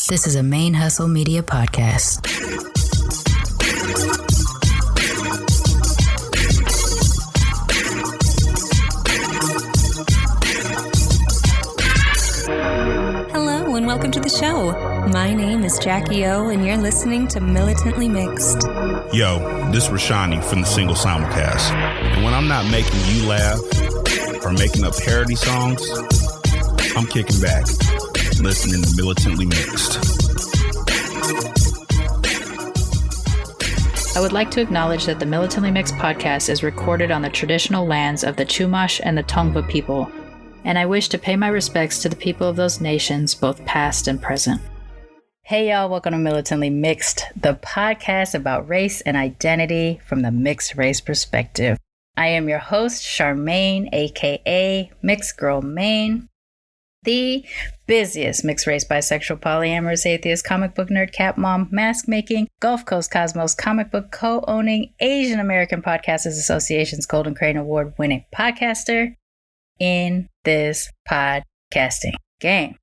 This is a ManeHustle Media Podcast. Hello and welcome to the show. My name is Jackie O and you're listening to Militantly Mixed. Yo, this is Rashani from the Single Simulcast. And when I'm not making you laugh or making up parody songs, I'm kicking back, listening to Militantly Mixed. I would like to acknowledge that the Militantly Mixed podcast is recorded on the traditional lands of the Chumash and the Tongva people, and I wish to pay my respects to the people of those nations, both past and present. Hey y'all, welcome to Militantly Mixed, the podcast about race and identity from the mixed race perspective. I am your host, Charmaine, aka Mixed Girl Maine, the busiest mixed race, bisexual, polyamorous, atheist, comic book nerd, cat mom, mask making, Gulf Coast Cosmos, comic book co-owning, Asian American Podcasters Association's Golden Crane Award winning podcaster in this podcasting game.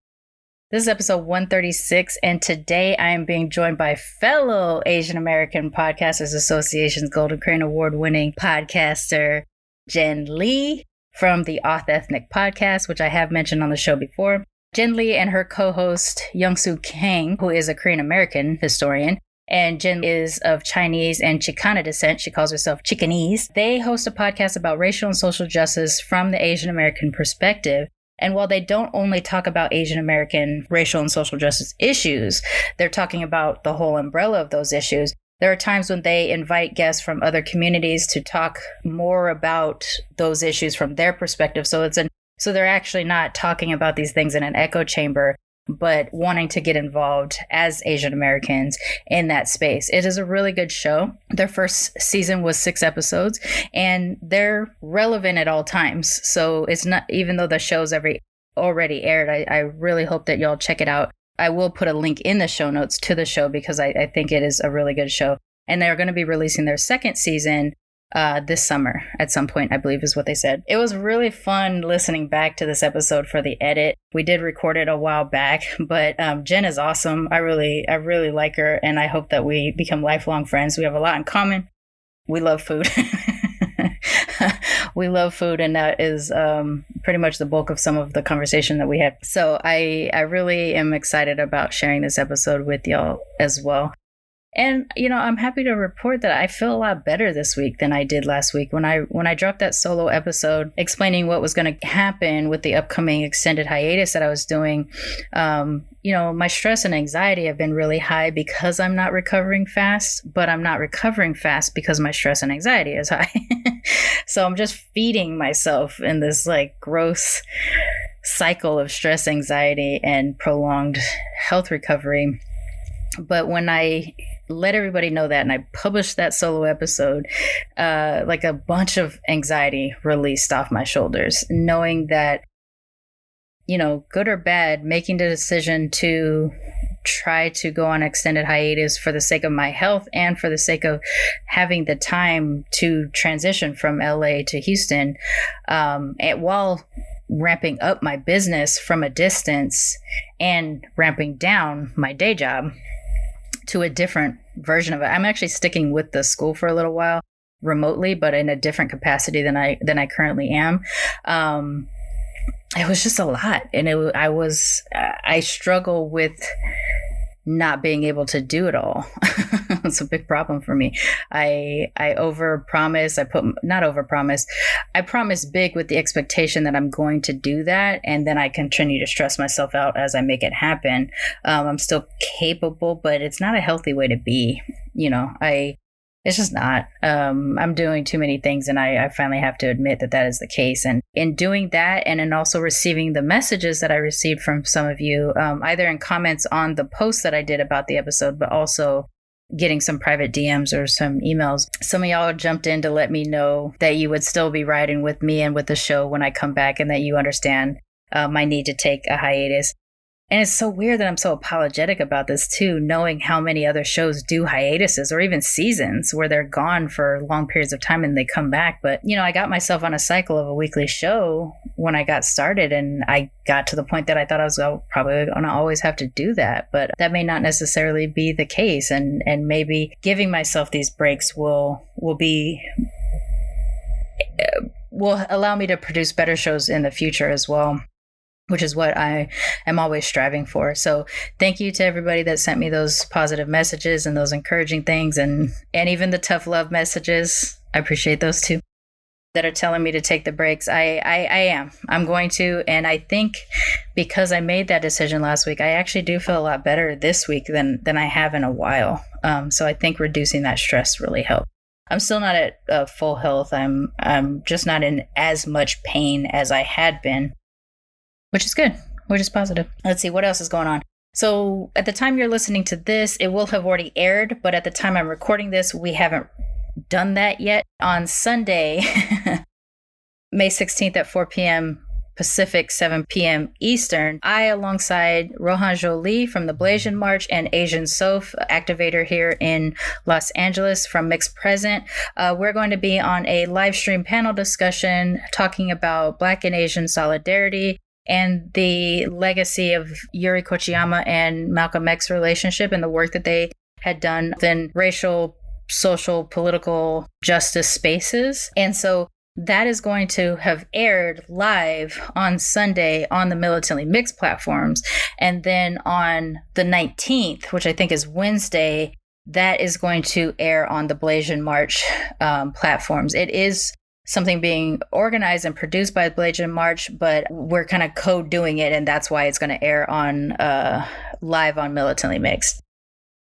This is episode 136, and today I am being joined by fellow Asian American Podcasters Association's Golden Crane Award winning podcaster Jen Lee from the AuthEthnic Podcast, which I have mentioned on the show before. Jen Lee and her co-host Youngsu Kang, who is a Korean American historian, and Jen is of Chinese and Chicana descent. She calls herself Chicanese. They host a podcast about racial and social justice from the Asian American perspective. And while they don't only talk about Asian American racial and social justice issues, they're talking about the whole umbrella of those issues. There are times when they invite guests from other communities to talk more about those issues from their perspective. So they're actually not talking about these things in an echo chamber, but wanting to get involved as Asian Americans in that space. It is a really good show. Their first season was 6 episodes, and they're relevant at all times. So it's not, even though the show's already aired, I really hope that y'all check it out. I will put a link in the show notes to the show because I think it is a really good show. And they're going to be releasing their second season this summer at some point, I believe is what they said. It was really fun listening back to this episode for the edit. We did record it a while back, but Jen is awesome. I really like her, and I hope that we become lifelong friends. We have a lot in common. We love food. We love food, and that is pretty much the bulk of some of the conversation that we had. So I really am excited about sharing this episode with y'all as well. And, I'm happy to report that I feel a lot better this week than I did last week. When I dropped that solo episode explaining what was going to happen with the upcoming extended hiatus that I was doing, my stress and anxiety have been really high because I'm not recovering fast, but I'm not recovering fast because my stress and anxiety is high. So I'm just feeding myself in this gross cycle of stress, anxiety, and prolonged health recovery. But when I let everybody know that and I published that solo episode, a bunch of anxiety released off my shoulders, knowing that, good or bad, making the decision to try to go on extended hiatus for the sake of my health and for the sake of having the time to transition from LA to Houston, while ramping up my business from a distance and ramping down my day job to a different version of it. I'm actually sticking with the school for a little while remotely, but in a different capacity than I currently am. It was just a lot, and I struggle with not being able to do it all. It's a big problem for me. I overpromise. I promise big with the expectation that I'm going to do that, and then I continue to stress myself out as I make it happen. I'm still capable, but it's not a healthy way to be. It's just not. I'm doing too many things, and I finally have to admit that is the case. And in doing that, and in also receiving the messages that I received from some of you, either in comments on the post that I did about the episode, but also getting some private DMs or some emails. Some of y'all jumped in to let me know that you would still be riding with me and with the show when I come back, and that you understand my need to take a hiatus. And it's so weird that I'm so apologetic about this too, knowing how many other shows do hiatuses or even seasons where they're gone for long periods of time and they come back. But, I got myself on a cycle of a weekly show when I got started, and I got to the point that I thought I was probably going to always have to do that. But that may not necessarily be the case. And maybe giving myself these breaks will allow me to produce better shows in the future as well, which is what I am always striving for. So thank you to everybody that sent me those positive messages and those encouraging things, and even the tough love messages. I appreciate those too, that are telling me to take the breaks. I'm going to. And I think because I made that decision last week, I actually do feel a lot better this week than I have in a while. So I think reducing that stress really helped. I'm still not at full health. I'm just not in as much pain as I had been, which is good, which is positive. Let's see, what else is going on? So at the time you're listening to this, it will have already aired, but at the time I'm recording this, we haven't done that yet. On Sunday, May 16th at 4 p.m. Pacific, 7 p.m. Eastern, I, alongside Rohan Jolie from the Blasian March and Asian Soph, activator here in Los Angeles from Mixed Present, we're going to be on a live stream panel discussion talking about Black and Asian solidarity and the legacy of Yuri Kochiyama and Malcolm X's relationship and the work that they had done in racial, social, political justice spaces. And so that is going to have aired live on Sunday on the Militantly Mixed platforms. And then on the 19th, which I think is Wednesday, that is going to air on the Blasian March platforms. It is something being organized and produced by Blasian March, but we're kind of co-doing it, and that's why it's going to air on live on Militantly Mixed.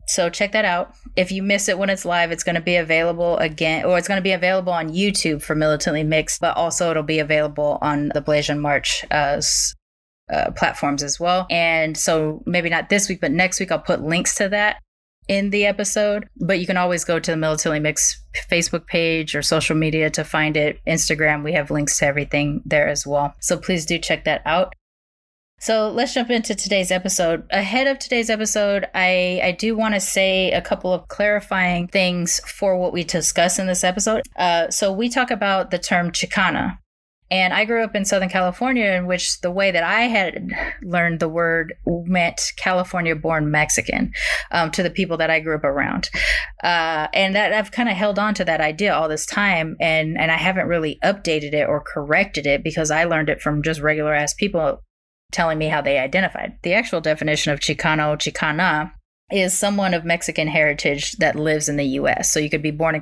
So check that out. If you miss it when it's live, it's going to be available again, or it's going to be available on YouTube for Militantly Mixed, but also it'll be available on the Blasian March platforms as well. And so maybe not this week, but next week I'll put links to that in the episode. But you can always go to the Militantly Mixed Facebook page or social media to find it. Instagram, we have links to everything there as well. So please do check that out. So let's jump into today's episode. Ahead of today's episode, I do want to say a couple of clarifying things for what we discuss in this episode. So we talk about the term Chicana. And I grew up in Southern California, in which the way that I had learned the word meant California-born Mexican to the people that I grew up around. And that I've kind of held on to that idea all this time. And I haven't really updated it or corrected it because I learned it from just regular ass people telling me how they identified. The actual definition of Chicano, Chicana, is someone of Mexican heritage that lives in the U.S. So you could be born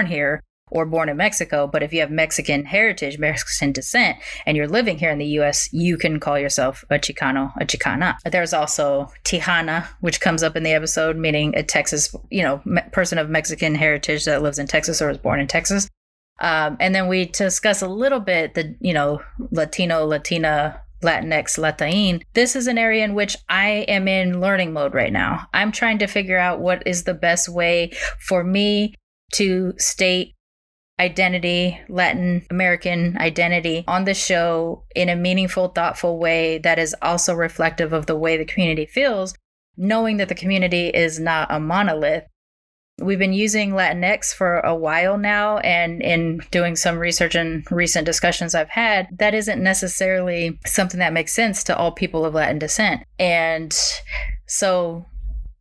here or born in Mexico, but if you have Mexican heritage, Mexican descent, and you're living here in the U.S., you can call yourself a Chicano, a Chicana. There's also Tejana, which comes up in the episode, meaning a Texas, person of Mexican heritage that lives in Texas or was born in Texas. And then we discuss a little bit the, Latino, Latina, Latinx, Latin. This is an area in which I am in learning mode right now. I'm trying to figure out what is the best way for me to state identity, Latin American identity on the show in a meaningful, thoughtful way that is also reflective of the way the community feels, knowing that the community is not a monolith. We've been using Latinx for a while now, and in doing some research and recent discussions I've had, that isn't necessarily something that makes sense to all people of Latin descent. And so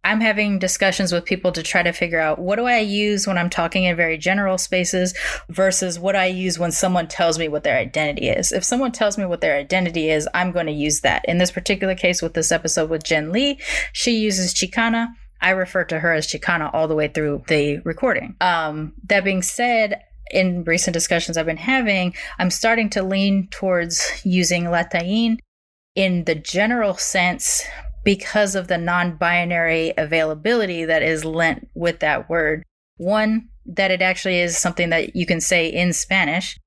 I'm having discussions with people to try to figure out, what do I use when I'm talking in very general spaces versus what I use when someone tells me what their identity is. If someone tells me what their identity is, I'm going to use that. In this particular case with this episode with Jen Lee, she uses Chicana. I refer to her as Chicana all the way through the recording. That being said, in recent discussions I've been having, I'm starting to lean towards using Latin in the general sense because of the non-binary availability that is lent with that word. One, that it actually is something that you can say in Spanish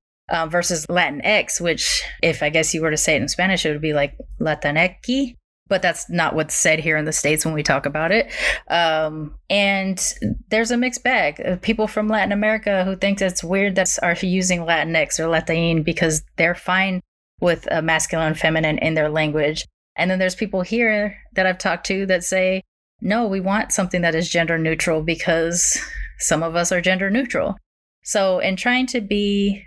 versus Latinx, which if I guess you were to say it in Spanish, it would be like Latinx. But that's not what's said here in the States when we talk about it. And there's a mixed bag of people from Latin America who think it's weird that are using Latinx or Latin because they're fine with masculine and feminine in their language. And then there's people here that I've talked to that say, no, we want something that is gender neutral because some of us are gender neutral. So in trying to be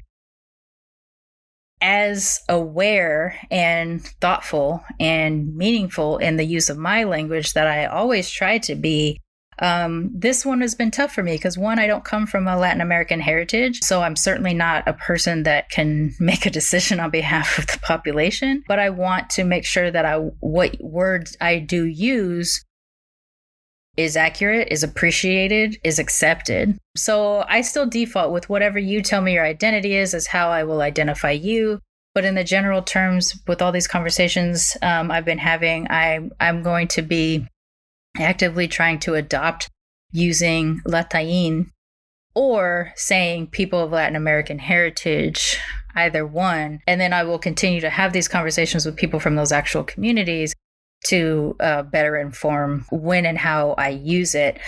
as aware and thoughtful and meaningful in the use of my language that I always try to be. This one has been tough for me because, one, I don't come from a Latin American heritage, so I'm certainly not a person that can make a decision on behalf of the population, but I want to make sure that what words I do use is accurate, is appreciated, is accepted. So I still default with whatever you tell me your identity is how I will identify you. But in the general terms, with all these conversations I've been having, I'm going to be actively trying to adopt using Latin or saying people of Latin American heritage, either one. And then I will continue to have these conversations with people from those actual communities to better inform when and how I use it.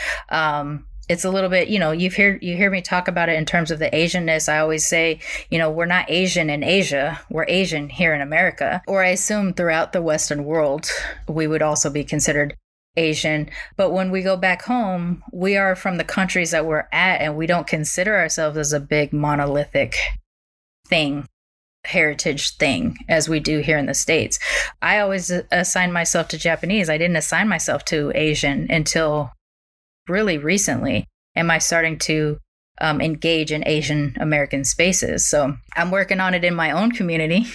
It's a little bit, you hear me talk about it in terms of the Asianness. I always say, we're not Asian in Asia, we're Asian here in America. Or I assume throughout the Western world, we would also be considered Asian. But when we go back home, we are from the countries that we're at, and we don't consider ourselves as a big monolithic thing, heritage thing, as we do here in the States. I always assign myself to Japanese. I didn't assign myself to Asian until really recently. Am I starting to engage in Asian American spaces? So I'm working on it in my own community.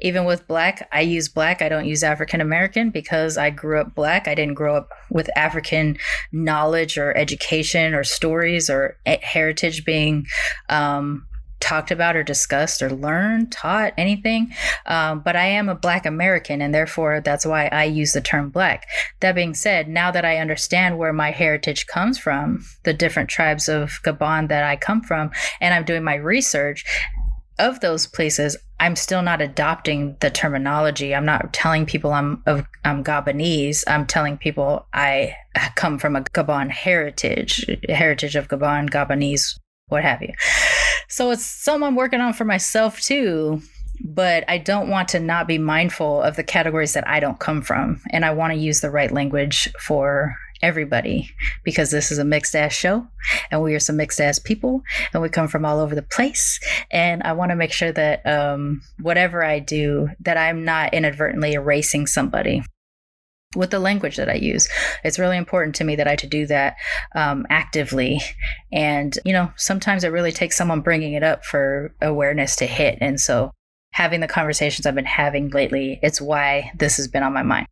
Even with Black, I use Black. I don't use African American because I grew up Black. I didn't grow up with African knowledge or education or stories or heritage being talked about or discussed or learned, taught, anything. But I am a Black American, and therefore that's why I use the term Black. That being said, now that I understand where my heritage comes from, the different tribes of Gabon that I come from, and I'm doing my research of those places, I'm still not adopting the terminology. I'm not telling people I'm Gabonese. I'm telling people I come from a Gabon heritage of Gabon, Gabonese, what have you. So it's something I'm working on for myself too, but I don't want to not be mindful of the categories that I don't come from. And I want to use the right language for everybody, because this is a mixed ass show and we are some mixed ass people and we come from all over the place. And I want to make sure that whatever I do, that I'm not inadvertently erasing somebody with the language that I use. It's really important to me that I to do that actively. And, sometimes it really takes someone bringing it up for awareness to hit. And so having the conversations I've been having lately, it's why this has been on my mind.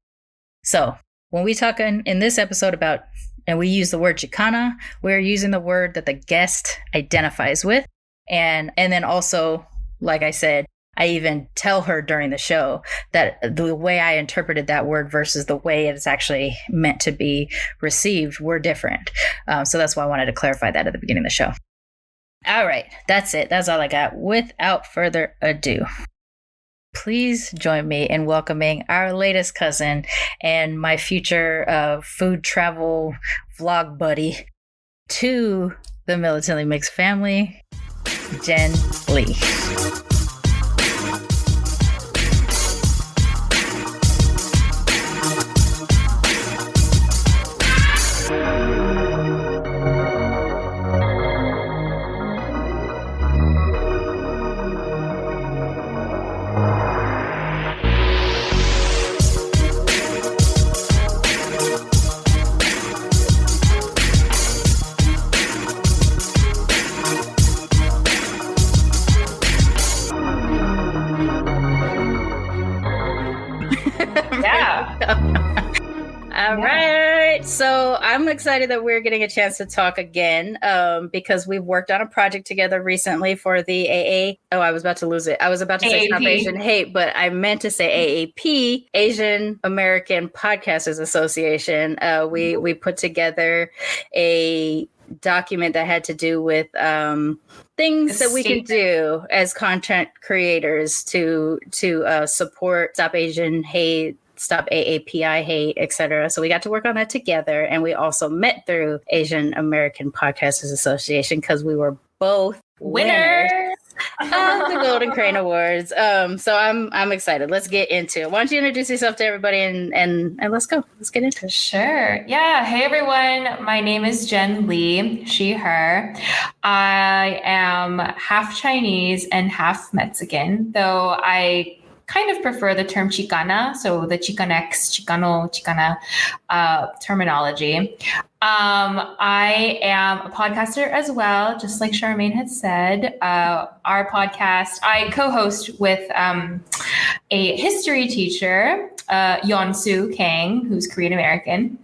So when we talk in this episode about, and we use the word Chicana, we're using the word that the guest identifies with. And then also, like I said, I even tell her during the show that the way I interpreted that word versus the way it's actually meant to be received were different. So that's why I wanted to clarify that at the beginning of the show. All right, that's it. That's all I got. Without further ado, please join me in welcoming our latest cousin and my future food travel vlog buddy to the Militantly Mixed family, Jen Lee. All right. So I'm excited that we're getting a chance to talk again because we've worked on a project together recently for the AA. Oh, I was about to lose it. I was about to say Stop Asian Hate, but I meant to say AAP, Asian American Podcasters Association. We put together a document that had to do with things that we can do as content creators to support Stop Asian Hate, Stop AAPI Hate, etc. So we got to work on that together. And we also met through Asian American Podcasters Association because we were both winners. The Golden Crane Awards. So I'm excited. Let's get into it. Why don't you introduce yourself to everybody and let's go. Let's get into it. Sure. Yeah. Hey, everyone. My name is Jen Lee, she, her. I am half Chinese and half Mexican, though I kind of prefer the term Chicana, so the Chicanx, Chicano, Chicana terminology. I am a podcaster as well, just like Charmaine had said. Our podcast, I co-host with a history teacher, Yeonsu Kang, who's Korean American.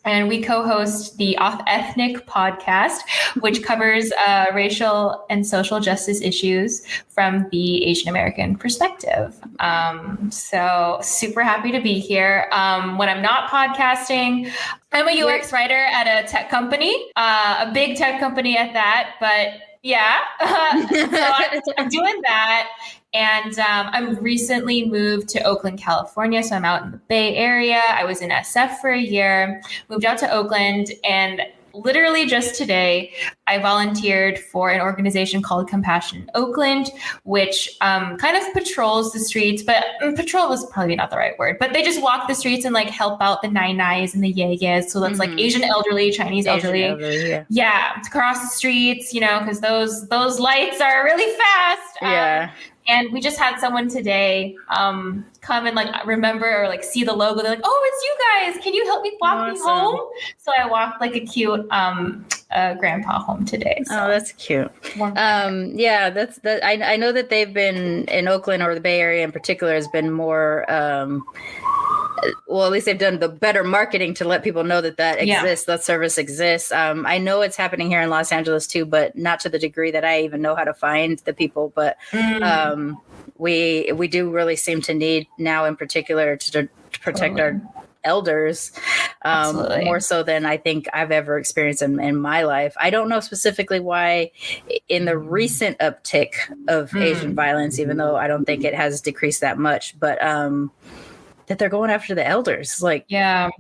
And we co-host the AuthEthnic Podcast, which covers racial and social justice issues from the Asian American perspective. So super happy to be here. When I'm not podcasting, I'm a UX writer at a tech company, a big tech company at that. But yeah, so I'm doing that. And I'm recently moved to Oakland, California. So I'm out in the Bay Area. I was in SF for a year, moved out to Oakland, and literally just today, I volunteered for an organization called Compassion Oakland, which kind of patrols the streets, but patrol was probably not the right word, but they just walk the streets and like help out the nais and the yeyes. So that's like Asian elderly, Chinese elderly. Yeah, to cross the streets, you know, because those lights are really fast. And we just had someone today come and like remember or like see the logo. They're like, "Oh, it's you guys. Can you help me walk me home?" So I walked like a cute grandpa home today. So. Oh, that's cute. Yeah, that's that. I know that they've been in Oakland, or the Bay Area in particular, has been more. Well, at least they've done the better marketing to let people know that exists, that service exists. I know it's happening here in Los Angeles too, but not to the degree that I even know how to find the people. But we do really seem to need now, in particular, to protect our elders more so than I think I've ever experienced in my life. I don't know specifically why in the recent uptick of Asian violence, even though I don't think it has decreased that much, but that they're going after the elders. Like, how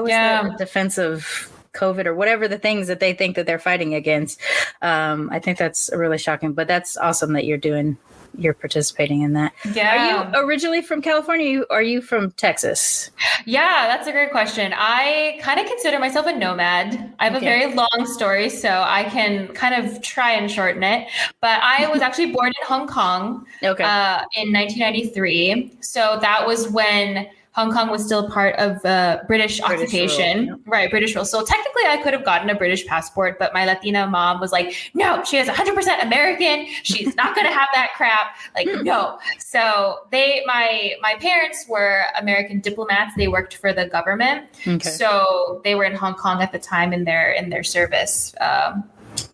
is that a defense of COVID or whatever the things that they think that they're fighting against? I think that's really shocking, but that's awesome that you're participating in that. Yeah. Are you originally from California? Are you from Texas? Yeah, that's a great question. I kind of consider myself a nomad. I have a very long story, so I can kind of try and shorten it. But I was actually born in Hong Kong in 1993. So that was when Hong Kong was still part of British occupation. Rule, Right, British rule. So technically I could have gotten a British passport, but my Latina mom was like, no, she is 100% American. She's not going to have that crap. Like, no. So my parents were American diplomats. They worked for the government. So they were in Hong Kong at the time in their service.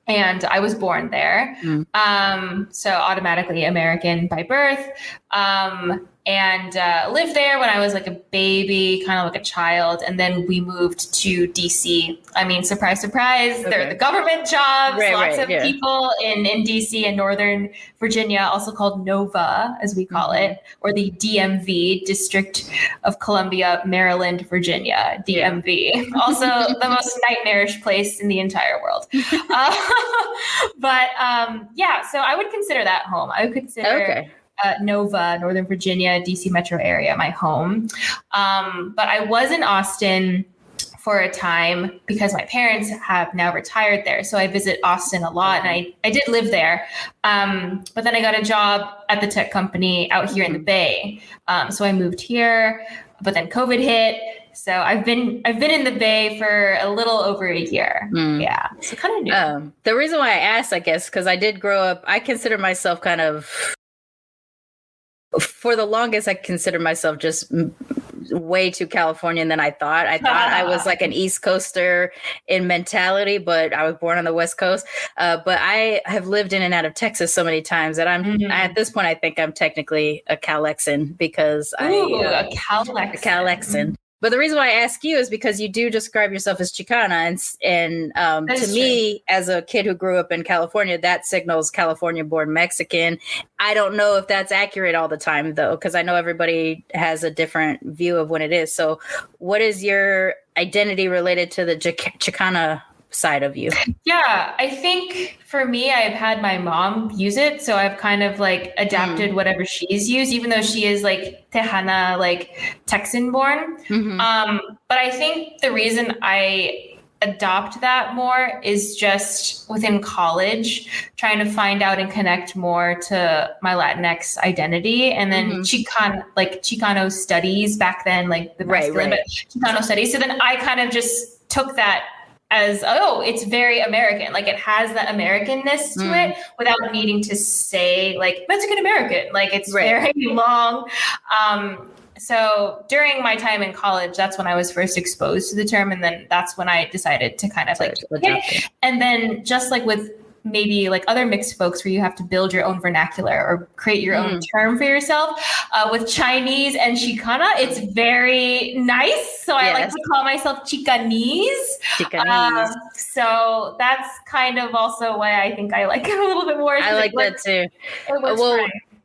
And I was born there. So automatically American by birth. And lived there when I was like a baby, kind of like a child. And then we moved to DC. I mean, surprise, surprise. They're the government jobs. Lots of people in DC and Northern Virginia, also called NOVA, as we call it, or the DMV, District of Columbia, Maryland, Virginia, DMV. Also the most nightmarish place in the entire world. But so I would consider that home. I would consider NOVA, Northern Virginia, DC metro area, my home. But I was in Austin for a time because my parents have now retired there. So I visit Austin a lot, and I did live there. But then I got a job at the tech company out here in the Bay. So I moved here, but then COVID hit. So I've been in the Bay for a little over a year. Yeah. So kind of new. The reason why I asked, I guess, because I did grow up, I consider myself kind of, for the longest, I considered myself just way too Californian than I thought. I thought I was like an East Coaster in mentality, but I was born on the West Coast. But I have lived in and out of Texas so many times that at this point, I think I'm technically a Calexan because a Calexan. But the reason why I ask you is because you do describe yourself as Chicana, and to me, as a kid who grew up in California, that signals California-born Mexican. I don't know if that's accurate all the time, though, because I know everybody has a different view of when it is. So what is your identity related to the Chicana side of you? Yeah, I think for me, I've had my mom use it. So I've kind of like adapted whatever she's used, even though she is like Tejana, like Texan born. But I think the reason I adopt that more is just within college, trying to find out and connect more to my Latinx identity. And then Chicano studies back then, like the masculine, but Chicano studies. So then I kind of just took that as, oh, it's very American. Like it has that Americanness to it without needing to say like Mexican American. Like it's very long. So during my time in college, that's when I was first exposed to the term. And then that's when I decided to kind of like, and then just like with maybe like other mixed folks where you have to build your own vernacular or create your own term for yourself. With Chinese and Chicana, it's very nice. So I like to call myself Chicanese. So that's kind of also why I think I like it a little bit more. I like that too.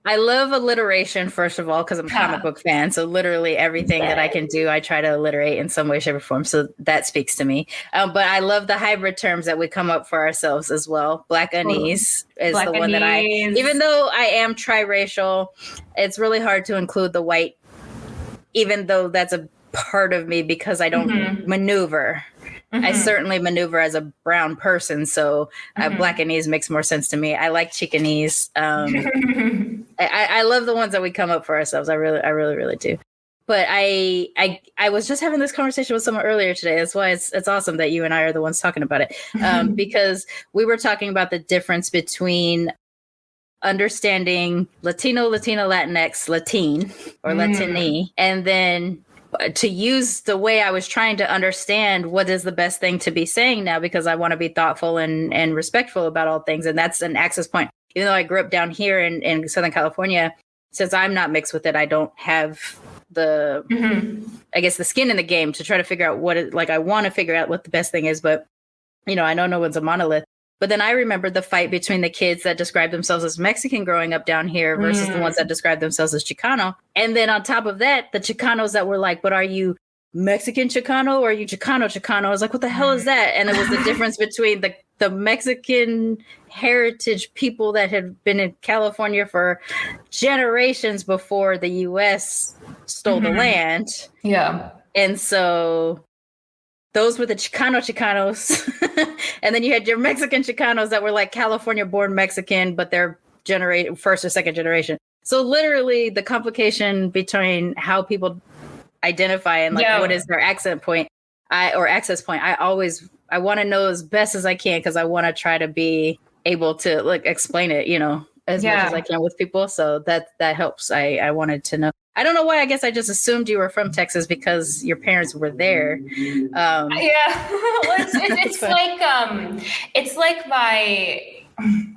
I love alliteration, first of all, because I'm a comic book fan. So literally everything that I can do, I try to alliterate in some way, shape, or form. So that speaks to me. But I love the hybrid terms that we come up for ourselves as well. Blackanese is the one that even though I am triracial, it's really hard to include the white, even though that's a part of me because I don't maneuver. I certainly maneuver as a brown person, so Blackanese makes more sense to me. I like Chicanese. I love the ones that we come up for ourselves. I really do. But I was just having this conversation with someone earlier today. That's why it's awesome that you and I are the ones talking about it, because we were talking about the difference between understanding Latino, Latinx, Latin, or Latini, and then to use the way I was trying to understand what is the best thing to be saying now, because I want to be thoughtful and respectful about all things. And that's an access point. Even though I grew up down here in Southern California, since I'm not mixed with it, I don't have the, I guess, the skin in the game to try to figure out what it, like, I want to figure out what the best thing is. But, you know, I know no one's a monolith. But then I remember the fight between the kids that describe themselves as Mexican growing up down here versus the ones that describe themselves as Chicano. And then on top of that, the Chicanos that were like, but are you Mexican Chicano or are you Chicano? I was like, what the hell is that? And it was the difference between the Mexican heritage people that had been in California for generations before the U.S. stole the land. Yeah. And so those were the Chicanos. And then you had your Mexican Chicanos that were like California born Mexican, but they're first or second generation. So literally the complication between how people identify and like what is their accent point or access point. I want to know as best as I can because I want to try to be able to like explain it, you know, as much as I can with people. So that helps. I wanted to know. I don't know why. I guess I just assumed you were from Texas because your parents were there. Well, it's like my,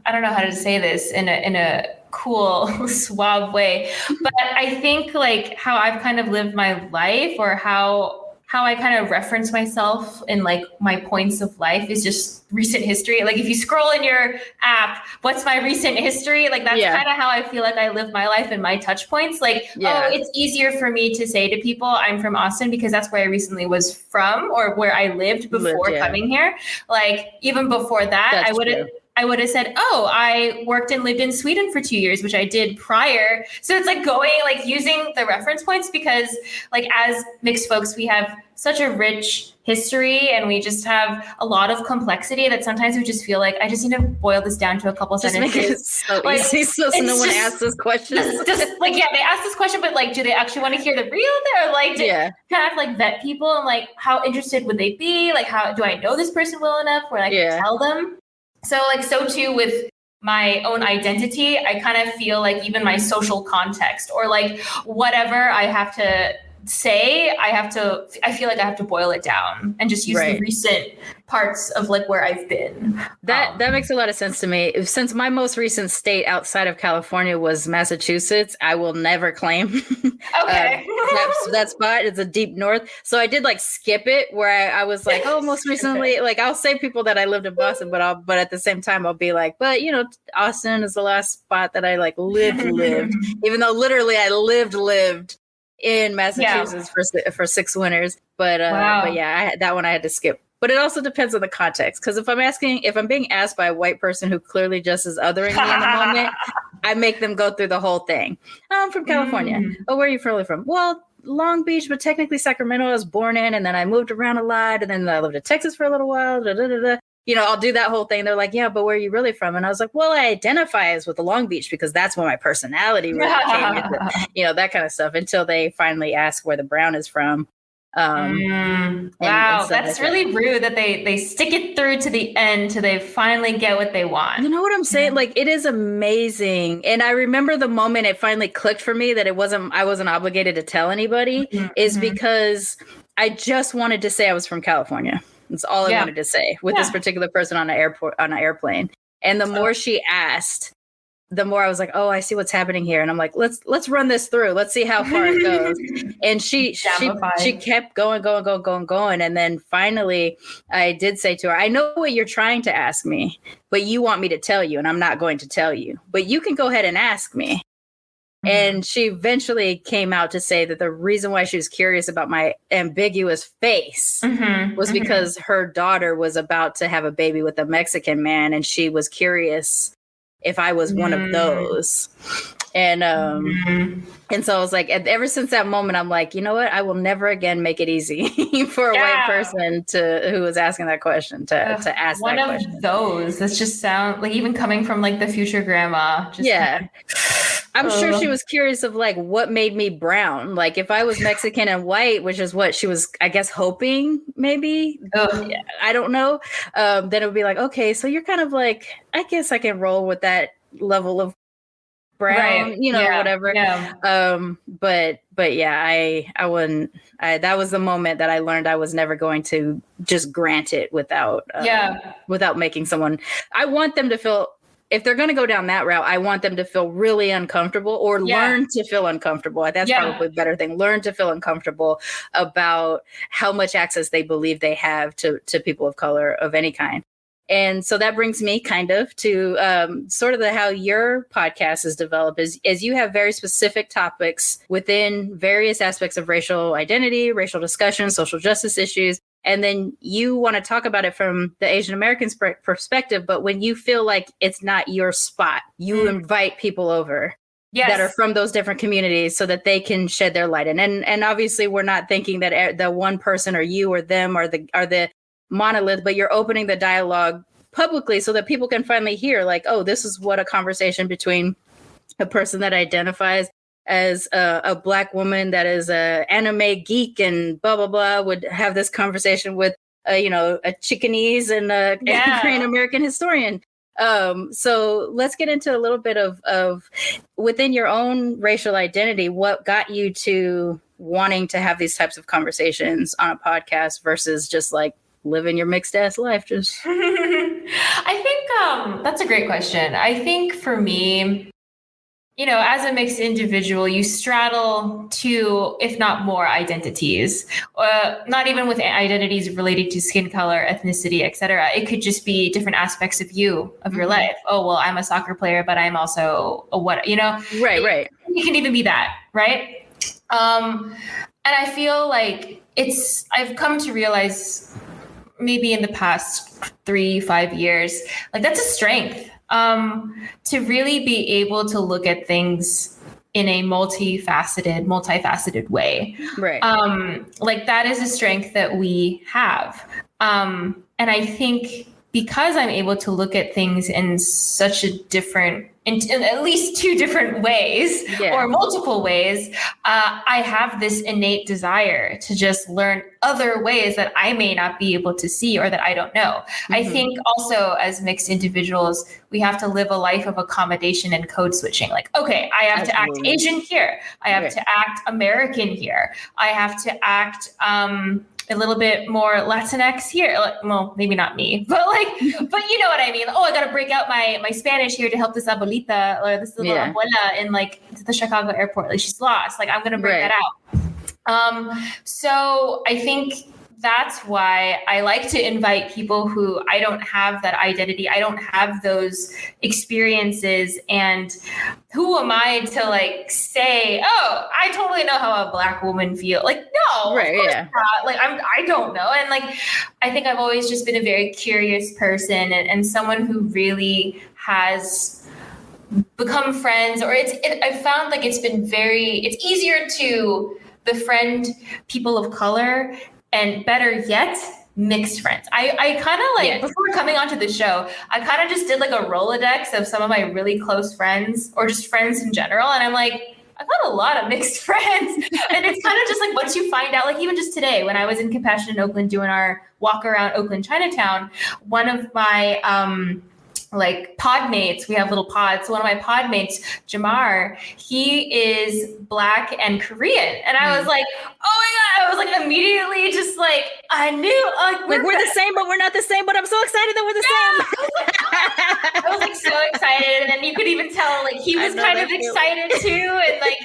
I don't know how to say this in a cool, suave way, but I think like how I've kind of lived my life or how I kind of reference myself in like my points of life is just recent history. Like if you scroll in your app, what's my recent history? Like that's kind of how I feel like I live my life and my touch points. Like, it's easier for me to say to people, I'm from Austin because that's where I recently was from or where I lived before coming here. Like even before that, I would have said, oh, I worked and lived in Sweden for 2 years, which I did prior. So it's like using the reference points because like as mixed folks, we have such a rich history and we just have a lot of complexity that sometimes we just feel like I just need to boil this down to a couple sentences. Make it so like, easy so no one asks this question. Just like, they ask this question, but like, do they actually want to hear the real thing? Or like, kind of like vet people and like, how interested would they be? Like, how do I know this person well enough where I can tell them? So too with my own identity, I kind of feel like even my social context or like whatever I have to say, I feel like I have to boil it down and just use the recent parts of like where I've been. That makes a lot of sense to me. Since my most recent state outside of California was Massachusetts, I will never claim that spot. It's a deep north. So I did like skip it where I was like, oh, most recently, like I'll say people that I lived in Boston, but at the same time I'll be like, but you know, Austin is the last spot that I like lived, even though literally I lived in Massachusetts for 6 winters. But yeah, that one I had to skip. But it also depends on the context. Because if I'm being asked by a white person who clearly just is othering me in the moment, I make them go through the whole thing. Oh, I'm from California. Oh, where are you really from? Well, Long Beach, but technically Sacramento I was born in, and then I moved around a lot, and then I lived in Texas for a little while. I'll do that whole thing. They're like, yeah, but where are you really from? And I was like, well, I identify as with the Long Beach because that's where my personality really came into, that kind of stuff, until they finally ask where the brown is from. Wow, that's really rude that they stick it through to the end till they finally get what they want. You know what I'm saying? Like, it is amazing. And I remember the moment it finally clicked for me that I wasn't obligated to tell anybody, is because I just wanted to say I was from California. That's all I wanted to say with this particular person on an airplane. And the more she asked, the more I was like, oh, I see what's happening here. And I'm like, let's run this through. Let's see how far it goes. And she kept going. And then finally I did say to her, I know what you're trying to ask me, but you want me to tell you, and I'm not going to tell you, but you can go ahead and ask me. And she eventually came out to say that the reason why she was curious about my ambiguous face was because her daughter was about to have a baby with a Mexican man, and she was curious if I was one of those. And so I was like, ever since that moment, I'm like, you know what? I will never again make it easy for a white person who was asking that question to ask one that of question. Those. That just sound like, even coming from like the future grandma. I'm sure she was curious of like what made me brown. Like if I was Mexican and white, which is what she was, I guess, hoping maybe. I don't know. Then it would be like, okay, so you're kind of like, I guess I can roll with that level of brown, whatever. Yeah. But yeah, I wouldn't. That was the moment that I learned I was never going to just grant it without making someone. I want them to feel. If they're going to go down that route, I want them to feel really uncomfortable or learn to feel uncomfortable. That's probably a better thing. Learn to feel uncomfortable about how much access they believe they have to people of color of any kind. And so that brings me kind of to sort of how your podcast is developed is you have very specific topics within various aspects of racial identity, racial discussion, social justice issues. And then you want to talk about it from the Asian American perspective. But when you feel like it's not your spot, you invite people over that are from those different communities so that they can shed their light in. And obviously, we're not thinking that the one person or you or them are the monolith, but you're opening the dialogue publicly so that people can finally hear like, oh, this is what a conversation between a person that identifies as a Black woman that is a anime geek and blah, blah, blah, would have this conversation with, a Chicanese and a Korean American historian. So let's get into a little bit of within your own racial identity, what got you to wanting to have these types of conversations on a podcast versus just like living your mixed ass life. Just I think that's a great question. I think for me, as a mixed individual, you straddle two, if not more, identities. Not even with identities related to skin color, ethnicity, etc. It could just be different aspects of your life. Oh, well, I'm a soccer player, but I'm also a what, Right. It can even be that, right? And I feel like I've come to realize maybe in the past 3-5 years, like that's a strength. To really be able to look at things in a multifaceted way. Right. Like that is a strength that we have. And I think because I'm able to look at things in such a different, in at least two different ways or multiple ways, I have this innate desire to just learn other ways that I may not be able to see or that I don't know. I think also as mixed individuals, we have to live a life of accommodation and code switching. Like, okay, I have to act Asian here. I have to act American here. I have to act a little bit more Latinx here. Like, well, maybe not me, but you know what I mean? Oh, I got to break out my Spanish here to help this abuelita or this little abuela in like the Chicago airport. Like she's lost. Like I'm going to break that out. So I think that's why I like to invite people who I don't have that identity. I don't have those experiences. And who am I to like say, oh, I totally know how a Black woman feels. Like, no, right, of course yeah. not. Like, I don't know. And like, I think I've always just been a very curious person and someone who really has become friends, or I found like it's easier to befriend people of color, and better yet, mixed friends. I kind of like, before coming onto the show, I kind of just did like a Rolodex of some of my really close friends, or just friends in general. And I'm like, I've got a lot of mixed friends. And it's kind of just like, once you find out, like even just today, when I was in Compassion in Oakland doing our walk around Oakland Chinatown, one of my, like pod mates, we have little pods. So one of my pod mates, Jamar, he is Black and Korean. And I was like, oh my God, I was like immediately just like, I knew like we're the same, but we're not the same, but I'm so excited that we're the same. I was like so excited. And then you could even tell like he was kind of excited too. And like,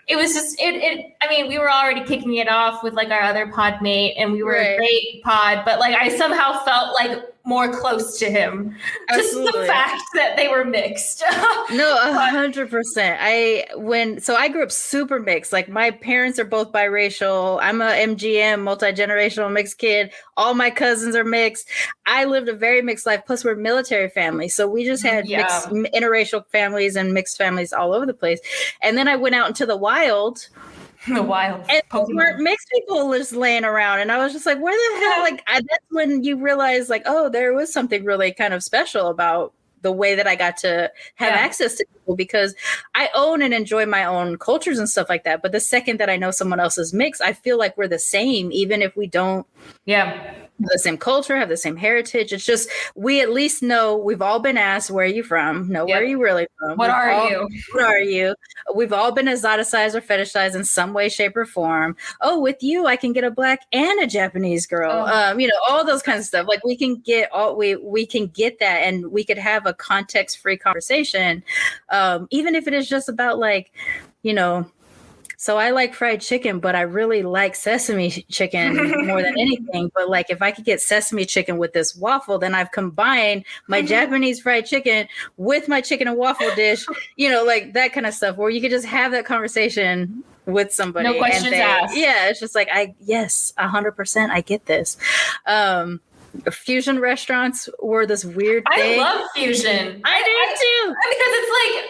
it was just, I mean, we were already kicking it off with like our other pod mate, and we were a great pod, but like I somehow felt like more close to him. Absolutely. Just the fact that they were mixed. No, 100%. So I grew up super mixed. Like my parents are both biracial. I'm a MGM, multi-generational mixed kid. All my cousins are mixed. I lived a very mixed life. Plus we're military family. So we just had mixed interracial families and mixed families all over the place. And then I went out into the wild. The wild. And weren't mixed people just laying around. And I was just like, where the hell? Like, that's when you realize, like, oh, there was something really kind of special about the way that I got to have access to people, because I own and enjoy my own cultures and stuff like that. But the second that I know someone else is mixed, I feel like we're the same, even if we don't have the same culture, have the same heritage. It's just, we at least know, we've all been asked, where are you from? No, where are you really from? What are you? We've all been exoticized or fetishized in some way, shape, or form. Oh, with you, I can get a Black and a Japanese girl. All those kinds of stuff. Like we can get we can get that, and we could have a context-free conversation, even if it is just about like, so I like fried chicken, but I really like sesame chicken more than anything. But like, if I could get sesame chicken with this waffle, then I've combined my Japanese fried chicken with my chicken and waffle dish, like that kind of stuff, where you could just have that conversation with somebody. No questions asked. Yeah. It's just like, 100%. I get this. Fusion restaurants were this weird thing. I love fusion. I do too. Because it's like,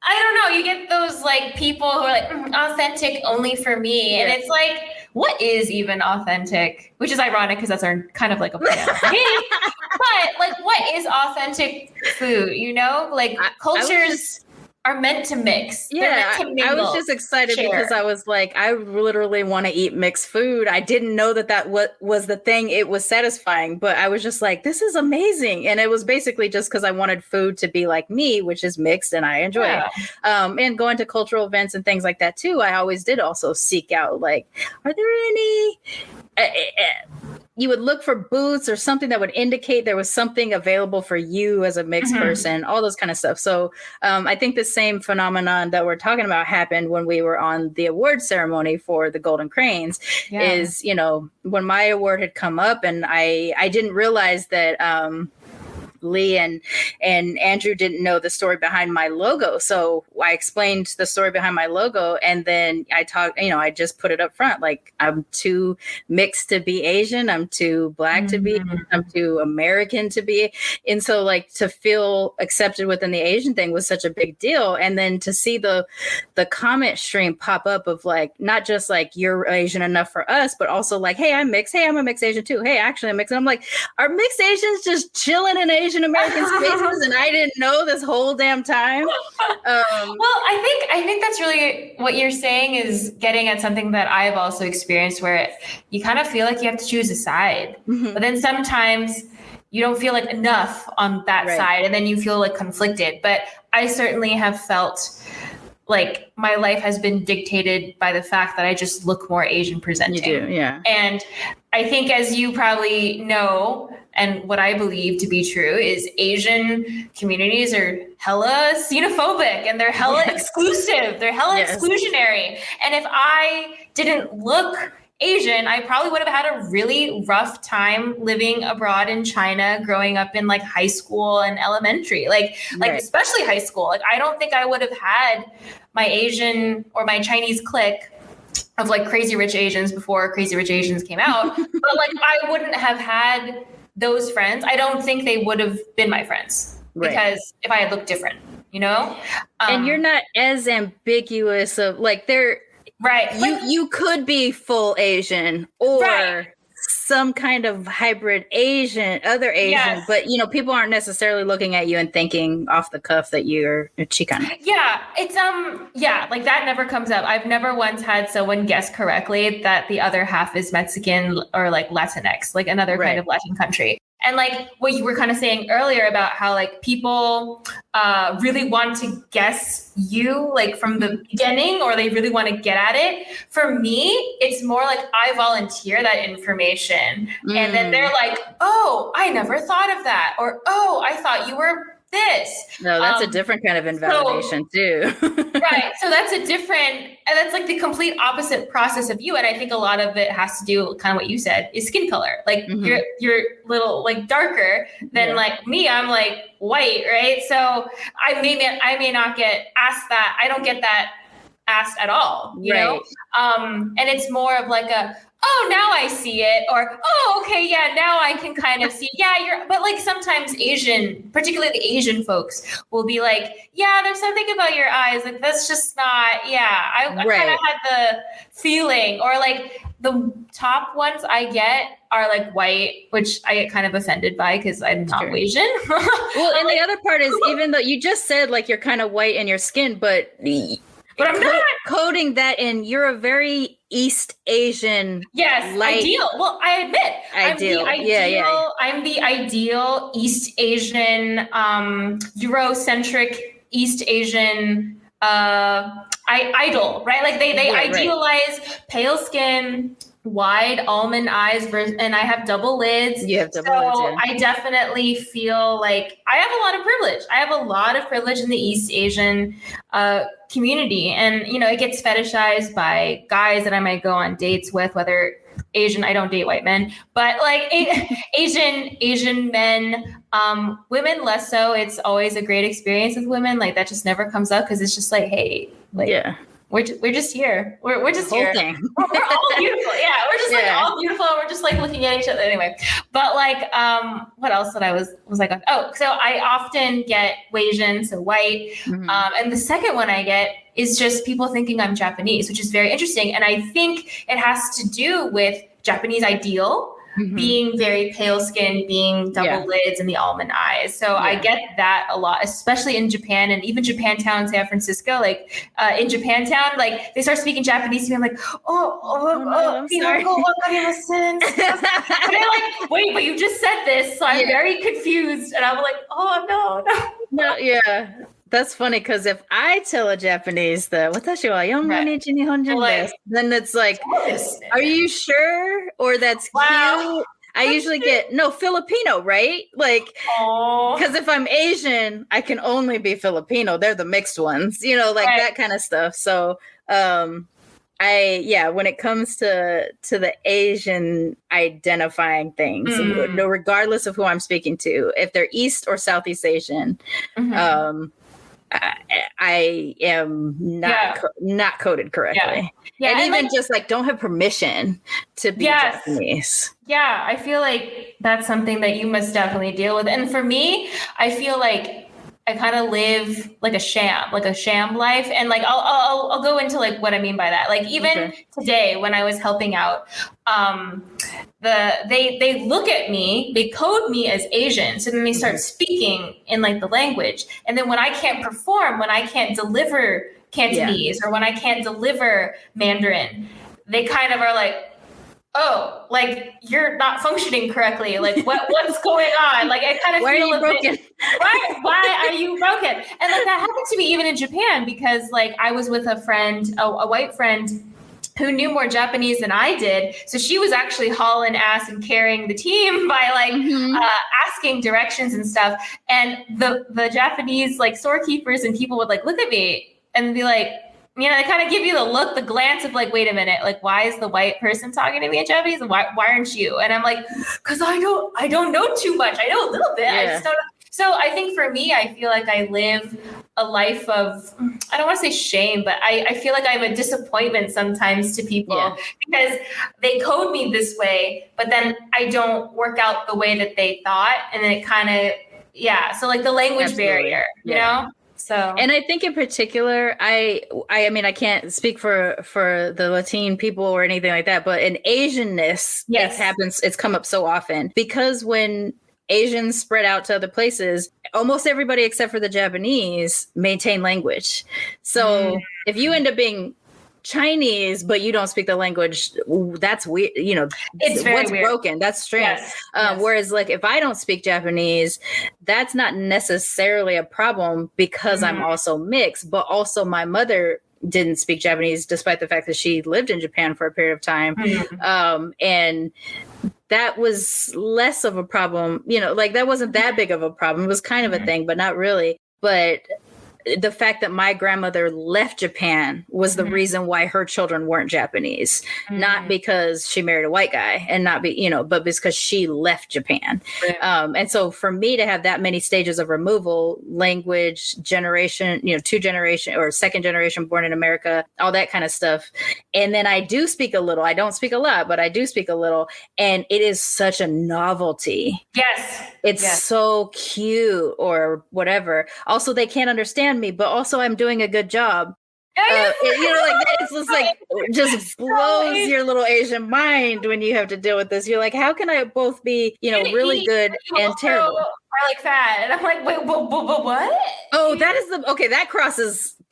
I don't know, you get those like people who are like authentic only for me. And it's like, what is even authentic? Which is ironic because that's our kind of like a plan. But like, what is authentic food? Like cultures are meant to mix. Yeah, I was just excited because I was like, I literally want to eat mixed food. I didn't know that was the thing. It was satisfying, but I was just like, this is amazing. And it was basically just because I wanted food to be like me, which is mixed, and I enjoy it. And going to cultural events and things like that too, I always did also seek out, like, are there any... you would look for booths or something that would indicate there was something available for you as a mixed person, all those kind of stuff. So I think the same phenomenon that we're talking about happened when we were on the award ceremony for the Golden Cranes. Is, when my award had come up, and I didn't realize that Lee and Andrew didn't know the story behind my logo. So I explained the story behind my logo, and then I just put it up front. Like, I'm too mixed to be Asian. I'm too Black to be, I'm too American to be. And so like, to feel accepted within the Asian thing was such a big deal. And then to see the comment stream pop up of like, not just like, you're Asian enough for us, but also like, hey, I'm mixed. Hey, I'm a mixed Asian too. Hey, actually I'm mixed. And I'm like, are mixed Asians just chilling in Asian American spaces, and I didn't know this whole damn time? Well, I think that's really what you're saying, is getting at something that I've also experienced, where you kind of feel like you have to choose a side, but then sometimes you don't feel like enough on that side, and then you feel like conflicted. But I certainly have felt like my life has been dictated by the fact that I just look more Asian presenting. You do, yeah. And I think, as you probably know, and what I believe to be true, is Asian communities are hella xenophobic, and they're hella exclusive. They're hella exclusionary. And if I didn't look Asian, I probably would have had a really rough time living abroad in China, growing up in like high school and elementary, like especially high school. Like, I don't think I would have had my Asian or my Chinese clique of like Crazy Rich Asians before Crazy Rich Asians came out. But like, I wouldn't have had those friends. I don't think they would have been my friends because if I had looked different, you know? And you're not as ambiguous of like you could be full Asian or some kind of hybrid other Asian, but you know, people aren't necessarily looking at you and thinking off the cuff that you're a Chicana. Yeah, it's like that never comes up. I've never once had someone guess correctly that the other half is Mexican or like Latinx, like another kind of Latin country. And like what you were kind of saying earlier about how like people really want to guess you like from the beginning, or they really want to get at it. For me, it's more like I volunteer that information and then they're like, oh, I never thought of that. Or, oh, I thought you were this. No, that's a different kind of invalidation too. Right. So that's that's like the complete opposite process of you. And I think a lot of it has to do kind of what you said is skin color. Like you're little like darker than like me. I'm like white. Right. So I may not get asked that. I don't get that asked at all, you know? And it's more of like oh, now I see it, or, oh, okay, yeah, now I can kind of see, but like sometimes particularly the Asian folks will be like, yeah, there's something about your eyes, like that's just not, I kind of had the feeling, or like the top ones I get are like white, which I get kind of offended by because I'm not Asian. Well, and the other part is, even though you just said like you're kind of white in your skin, but I'm not coding that in. You're a very East Asian. Yes, ideal. Well, I admit, ideal. I'm the ideal East Asian, Eurocentric East Asian idol, right? Like they idealize pale skin, wide almond eyes, and I have double lids. You have double lids. So I definitely feel like I have a lot of privilege. I have a lot of privilege in the East Asian community, and you know, it gets fetishized by guys that I might go on dates with, whether Asian. I don't date white men, but like Asian men, women less so. It's always a great experience with women. Like that just never comes up because it's just like, hey, like we're just here. We're just here. We're all beautiful. Yeah, we're just like all beautiful. We're just like looking at each other anyway. But like, what else that I was like? Oh, so I often get Asian, so white, and the second one I get is just people thinking I'm Japanese, which is very interesting. And I think it has to do with Japanese ideal. Being very pale skin, being double lids and the almond eyes. So I get that a lot, especially in Japan and even Japantown, San Francisco. Like in Japantown, like they start speaking Japanese to me. I'm like, I'm sorry. But they're like, wait, but you just said this. So I'm very confused. And I'm like, oh, no. Yeah. That's funny because if I tell a Japanese that watashi wa 4万日日本人です, then it's like, are you sure? Or that's cute. I usually get Filipino, right? Like, because if I'm Asian, I can only be Filipino. They're the mixed ones, you know, like that kind of stuff. So, when it comes to the Asian identifying things, regardless of who I'm speaking to, if they're East or Southeast Asian, I am not coded correctly. And even like, just like don't have permission to be Japanese. Yeah, I feel like that's something that you must definitely deal with. And for me, I feel like I kind of live like a sham life. And like, I'll go into like what I mean by that. Like even today when I was helping out, they look at me, they code me as Asian. So then they start speaking in like the language. And then when I can't perform, when I can't deliver Cantonese or when I can't deliver Mandarin, they kind of are like, oh, like you're not functioning correctly. Like what's going on? Like I kind of feel a bit, why are you broken? And like that happened to me even in Japan because like I was with a friend, a white friend who knew more Japanese than I did. So she was actually hauling ass and carrying the team by like asking directions and stuff. And the Japanese like storekeepers and people would like look at me and be like, You know, they kind of give you the look, the glance of like, wait a minute, like, why is the white person talking to me in Japanese? Why aren't you? And I'm like, because I don't know too much. I know a little bit. I just don't know. So I think for me, I feel like I live a life of, I don't want to say shame, but I feel like I'm a disappointment sometimes to people because they code me this way, but then I don't work out the way that they thought. And then it kind of, so like the language barrier, you know? So, and I think in particular, I mean, I can't speak for the Latin people or anything like that, but in Asianness, it's come up so often because when Asians spread out to other places, almost everybody except for the Japanese maintain language. So if you end up being Chinese, but you don't speak the language, that's weird. You know, it's very what's weird. Broken. That's strange. Whereas like if I don't speak Japanese, that's not necessarily a problem because I'm also mixed, but also my mother didn't speak Japanese despite the fact that she lived in Japan for a period of time. And that was less of a problem, you know, like that wasn't that big of a problem. It was kind of a thing, but not really. But the fact that my grandmother left Japan was the reason why her children weren't Japanese, not because she married a white guy and not be, you know, but because she left Japan. And so for me to have that many stages of removal, language, generation, you know, 2 generation or 2nd generation born in America, all that kind of stuff. And then I do speak a little, I don't speak a lot, but I do speak a little. And it is such a novelty. It's so cute or whatever. Also, they can't understand me, but also I'm doing a good job. You know, like it's just like just blows your little Asian mind when you have to deal with this. You're like, how can I both be, you know, really good and terrible? Are like fat, and I'm like, wait, what? Oh, that is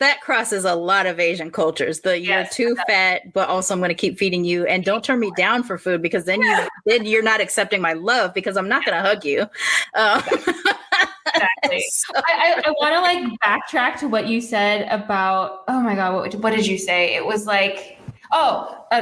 that crosses a lot of Asian cultures. You're too fat, but also I'm going to keep feeding you, and don't turn me down for food because then you're not accepting my love because I'm not going to hug you. Exactly. I want to like backtrack to what you said about, oh my God, what did you say? It was like,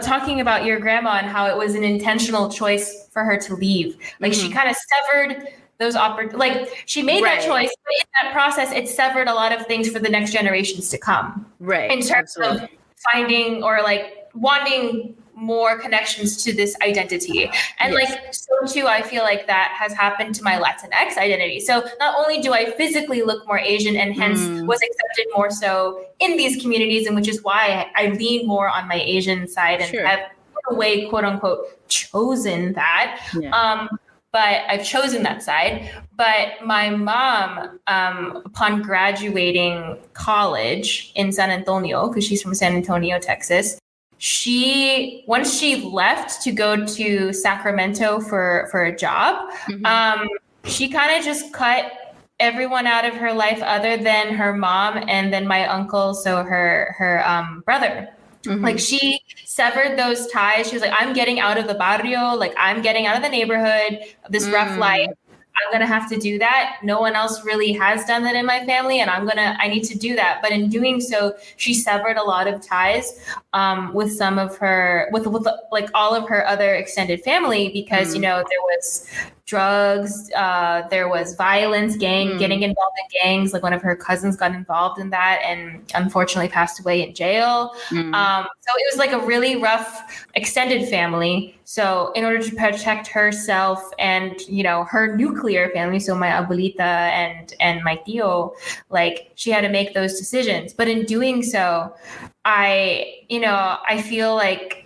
talking about your grandma and how it was an intentional choice for her to leave. Like she kind of severed those like she made that choice, but in that process, it severed a lot of things for the next generations to come. Right. In terms of finding or like wanting more connections to this identity. And like, so too, I feel like that has happened to my Latinx identity. So not only do I physically look more Asian and hence was accepted more so in these communities, and which is why I lean more on my Asian side and have in a way, quote unquote, chosen that. But I've chosen that side. But my mom, upon graduating college in San Antonio, because she's from San Antonio, Texas, once she left to go to Sacramento for a job, she kind of just cut everyone out of her life other than her mom and then my uncle, so her brother. Like she severed those ties. She was like, I'm getting out of the barrio, like I'm getting out of the neighborhood, this rough life. I'm going to have to do that. No one else really has done that in my family. And I need to do that. But in doing so, she severed a lot of ties with some of her, with like all of her other extended family, because, you know, there was drugs, there was violence, getting involved in gangs. Like one of her cousins got involved in that and unfortunately passed away in jail. So it was like a really rough extended family. So in order to protect herself and, you know, her nuclear family, so my abuelita and my tío, like she had to make those decisions. But in doing so, I feel like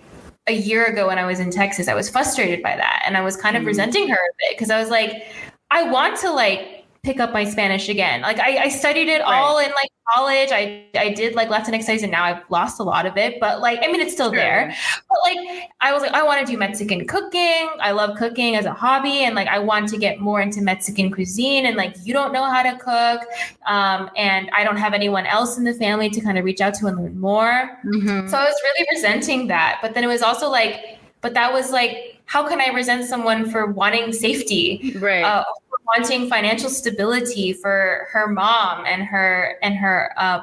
a year ago when I was in Texas, I was frustrated by that. And I was kind of resenting her a bit because I was like, I want to like pick up my Spanish again. Like I studied it all in like college. I did like Latinx studies and now I've lost a lot of it, but like, I mean, it's still there, but like, I was like, I want to do Mexican cooking. I love cooking as a hobby. And like, I want to get more into Mexican cuisine, and like, you don't know how to cook. And I don't have anyone else in the family to kind of reach out to and learn more. So I was really resenting that. But then it was also like, but that was like, how can I resent someone for wanting safety? For wanting financial stability for her mom and her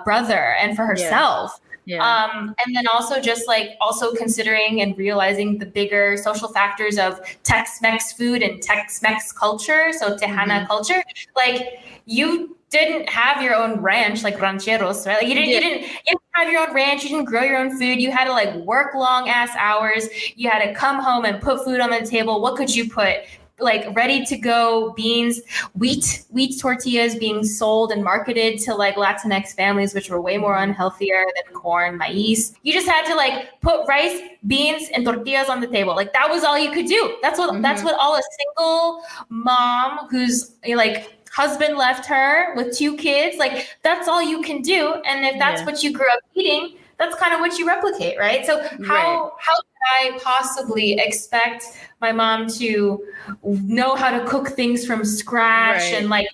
brother and for herself. And then also just like also considering and realizing the bigger social factors of Tex-Mex food and Tex-Mex culture. So Tejana culture, like you didn't have your own ranch, like rancheros, right? Like you didn't have your own ranch. You didn't grow your own food. You had to like work long ass hours. You had to come home and put food on the table. What could you put? Like ready to go beans, wheat tortillas being sold and marketed to like Latinx families, which were way more unhealthier than corn, maize. You just had to like put rice, beans, and tortillas on the table. Like that was all you could do. That's what all a single mom who's like husband left her with 2 kids, like that's all you can do. And if that's what you grew up eating, that's kind of what you replicate, right? So how could I possibly expect my mom to know how to cook things from scratch and like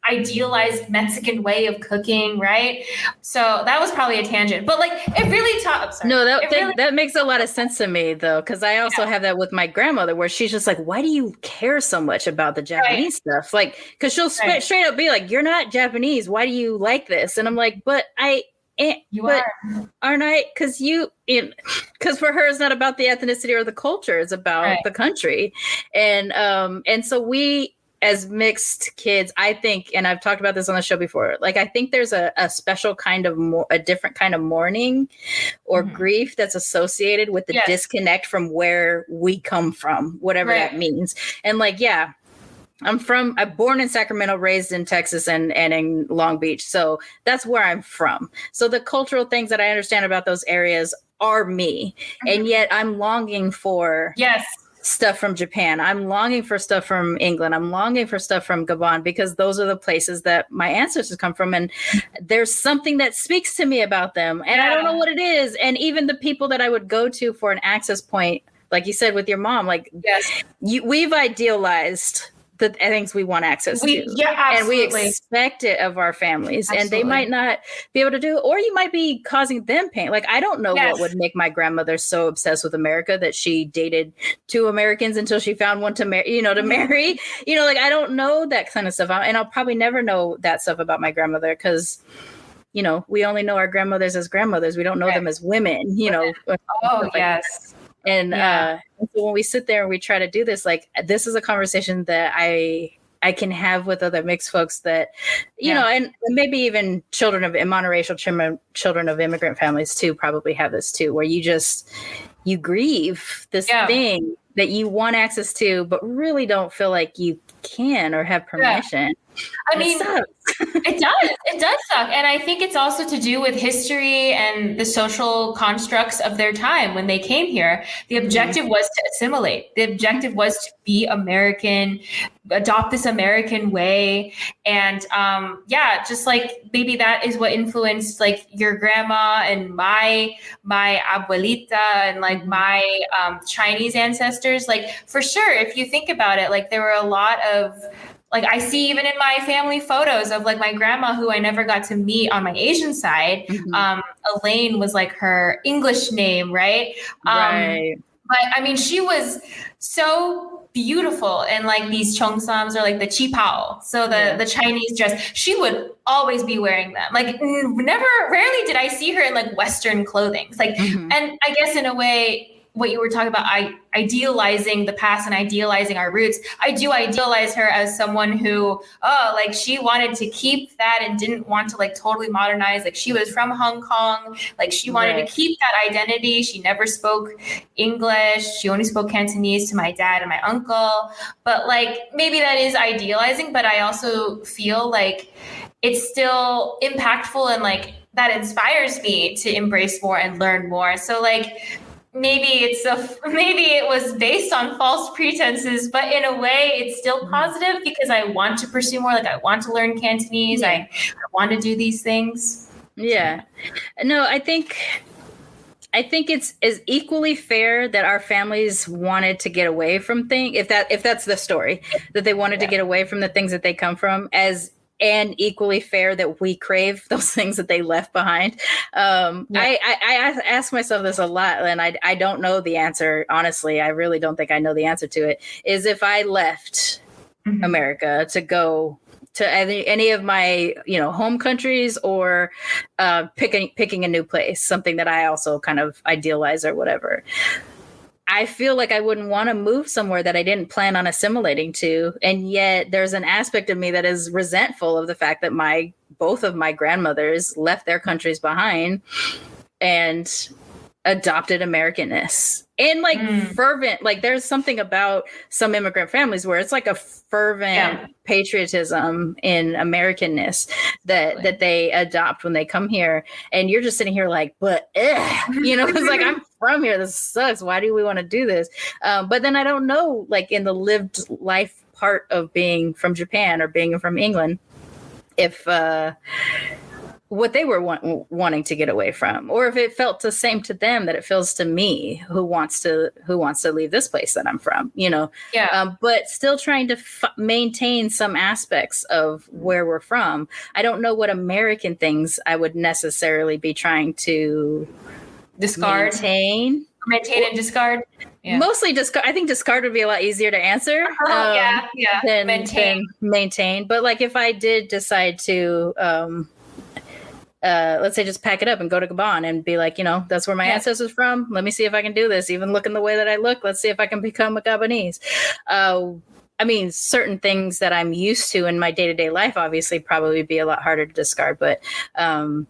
idealized Mexican way of cooking, right? So that was probably a tangent, but like it really taught. No, that makes a lot of sense to me though, because I also have that with my grandmother, where she's just like, "Why do you care so much about the Japanese stuff?" Like, because she'll straight up be like, "You're not Japanese. Why do you like this?" And I'm like, "But aren't I? Because for her, it's not about the ethnicity or the culture; it's about the country." And so we, as mixed kids, I think, and I've talked about this on the show before, like I think there's a special kind of a different kind of mourning or grief that's associated with the disconnect from where we come from, whatever that means. And like, I'm born in Sacramento, raised in Texas and in Long Beach. So that's where I'm from. So the cultural things that I understand about those areas are me. And yet I'm longing for stuff from Japan. I'm longing for stuff from England. I'm longing for stuff from Gabon, because those are the places that my ancestors come from. And there's something that speaks to me about them. And I don't know what it is. And even the people that I would go to for an access point, like you said with your mom, like we've idealized the things we want access to. And we expect it of our families. And they might not be able to do, or you might be causing them pain. Like, I don't know what would make my grandmother so obsessed with America that she dated 2 Americans until she found one to marry, like, I don't know that kind of stuff. And I'll probably never know that stuff about my grandmother, because we only know our grandmothers as grandmothers. We don't know them as women, And so when we sit there and we try to do this, like, this is a conversation that I can have with other mixed folks that, and maybe even monoracial children of immigrant families too, probably have this too, where you grieve this thing that you want access to, but really don't feel like you can or have permission. I mean, it does suck. And I think it's also to do with history and the social constructs of their time when they came here. The objective was to assimilate. The objective was to be American, adopt this American way. And just like maybe that is what influenced like your grandma and my abuelita and like my Chinese ancestors. Like, for sure, if you think about it, like there were a lot of, like, I see even in my family photos of like my grandma, who I never got to meet on my Asian side. Elaine was like her English name, right? But I mean, she was so beautiful in like these cheongsams or like the qipao. So the Chinese dress, she would always be wearing them. Like rarely did I see her in like Western clothing. It's like, and I guess in a way, what you were talking about, idealizing the past and idealizing our roots. I do idealize her as someone who, like she wanted to keep that and didn't want to like totally modernize. Like she was from Hong Kong. Like she wanted to keep that identity. She never spoke English. She only spoke Cantonese to my dad and my uncle. But like, maybe that is idealizing, but I also feel like it's still impactful and like that inspires me to embrace more and learn more. So like, maybe it was based on false pretenses, but in a way it's still positive because I want to pursue more. Like I want to learn Cantonese. I want to do these things. Yeah. No, I think it's as equally fair that our families wanted to get away from things, if that's the story, that they wanted to get away from the things that they come from, and equally fair that we crave those things that they left behind. I ask myself this a lot, and I don't know the answer. Honestly, I really don't think I know the answer to it. Is if I left America to go to any of my, home countries or picking a new place, something that I also kind of idealize or whatever. I feel like I wouldn't want to move somewhere that I didn't plan on assimilating to. And yet there's an aspect of me that is resentful of the fact that both of my grandmothers left their countries behind and adopted Americanness. And fervent, there's something about some immigrant families where it's like a fervent patriotism in Americanness that they adopt when they come here. And you're just sitting here it's like, I'm from here. This sucks. Why do we want to do this? But then I don't know, in the lived life part of being from Japan or being from England, if what they were wanting to get away from, or if it felt the same to them that it feels to me who wants to leave this place that I'm from, but still trying to maintain some aspects of where we're from. I don't know what American things I would necessarily be trying to maintain and discard. Yeah. Mostly discard. I think discard would be a lot easier to answer than maintain. But if I did decide to, let's say just pack it up and go to Gabon and be like, that's where my ancestors from. Let me see if I can do this. Even looking the way that I look, let's see if I can become a Gabonese. Certain things that I'm used to in my day-to-day life, obviously probably be a lot harder to discard, but it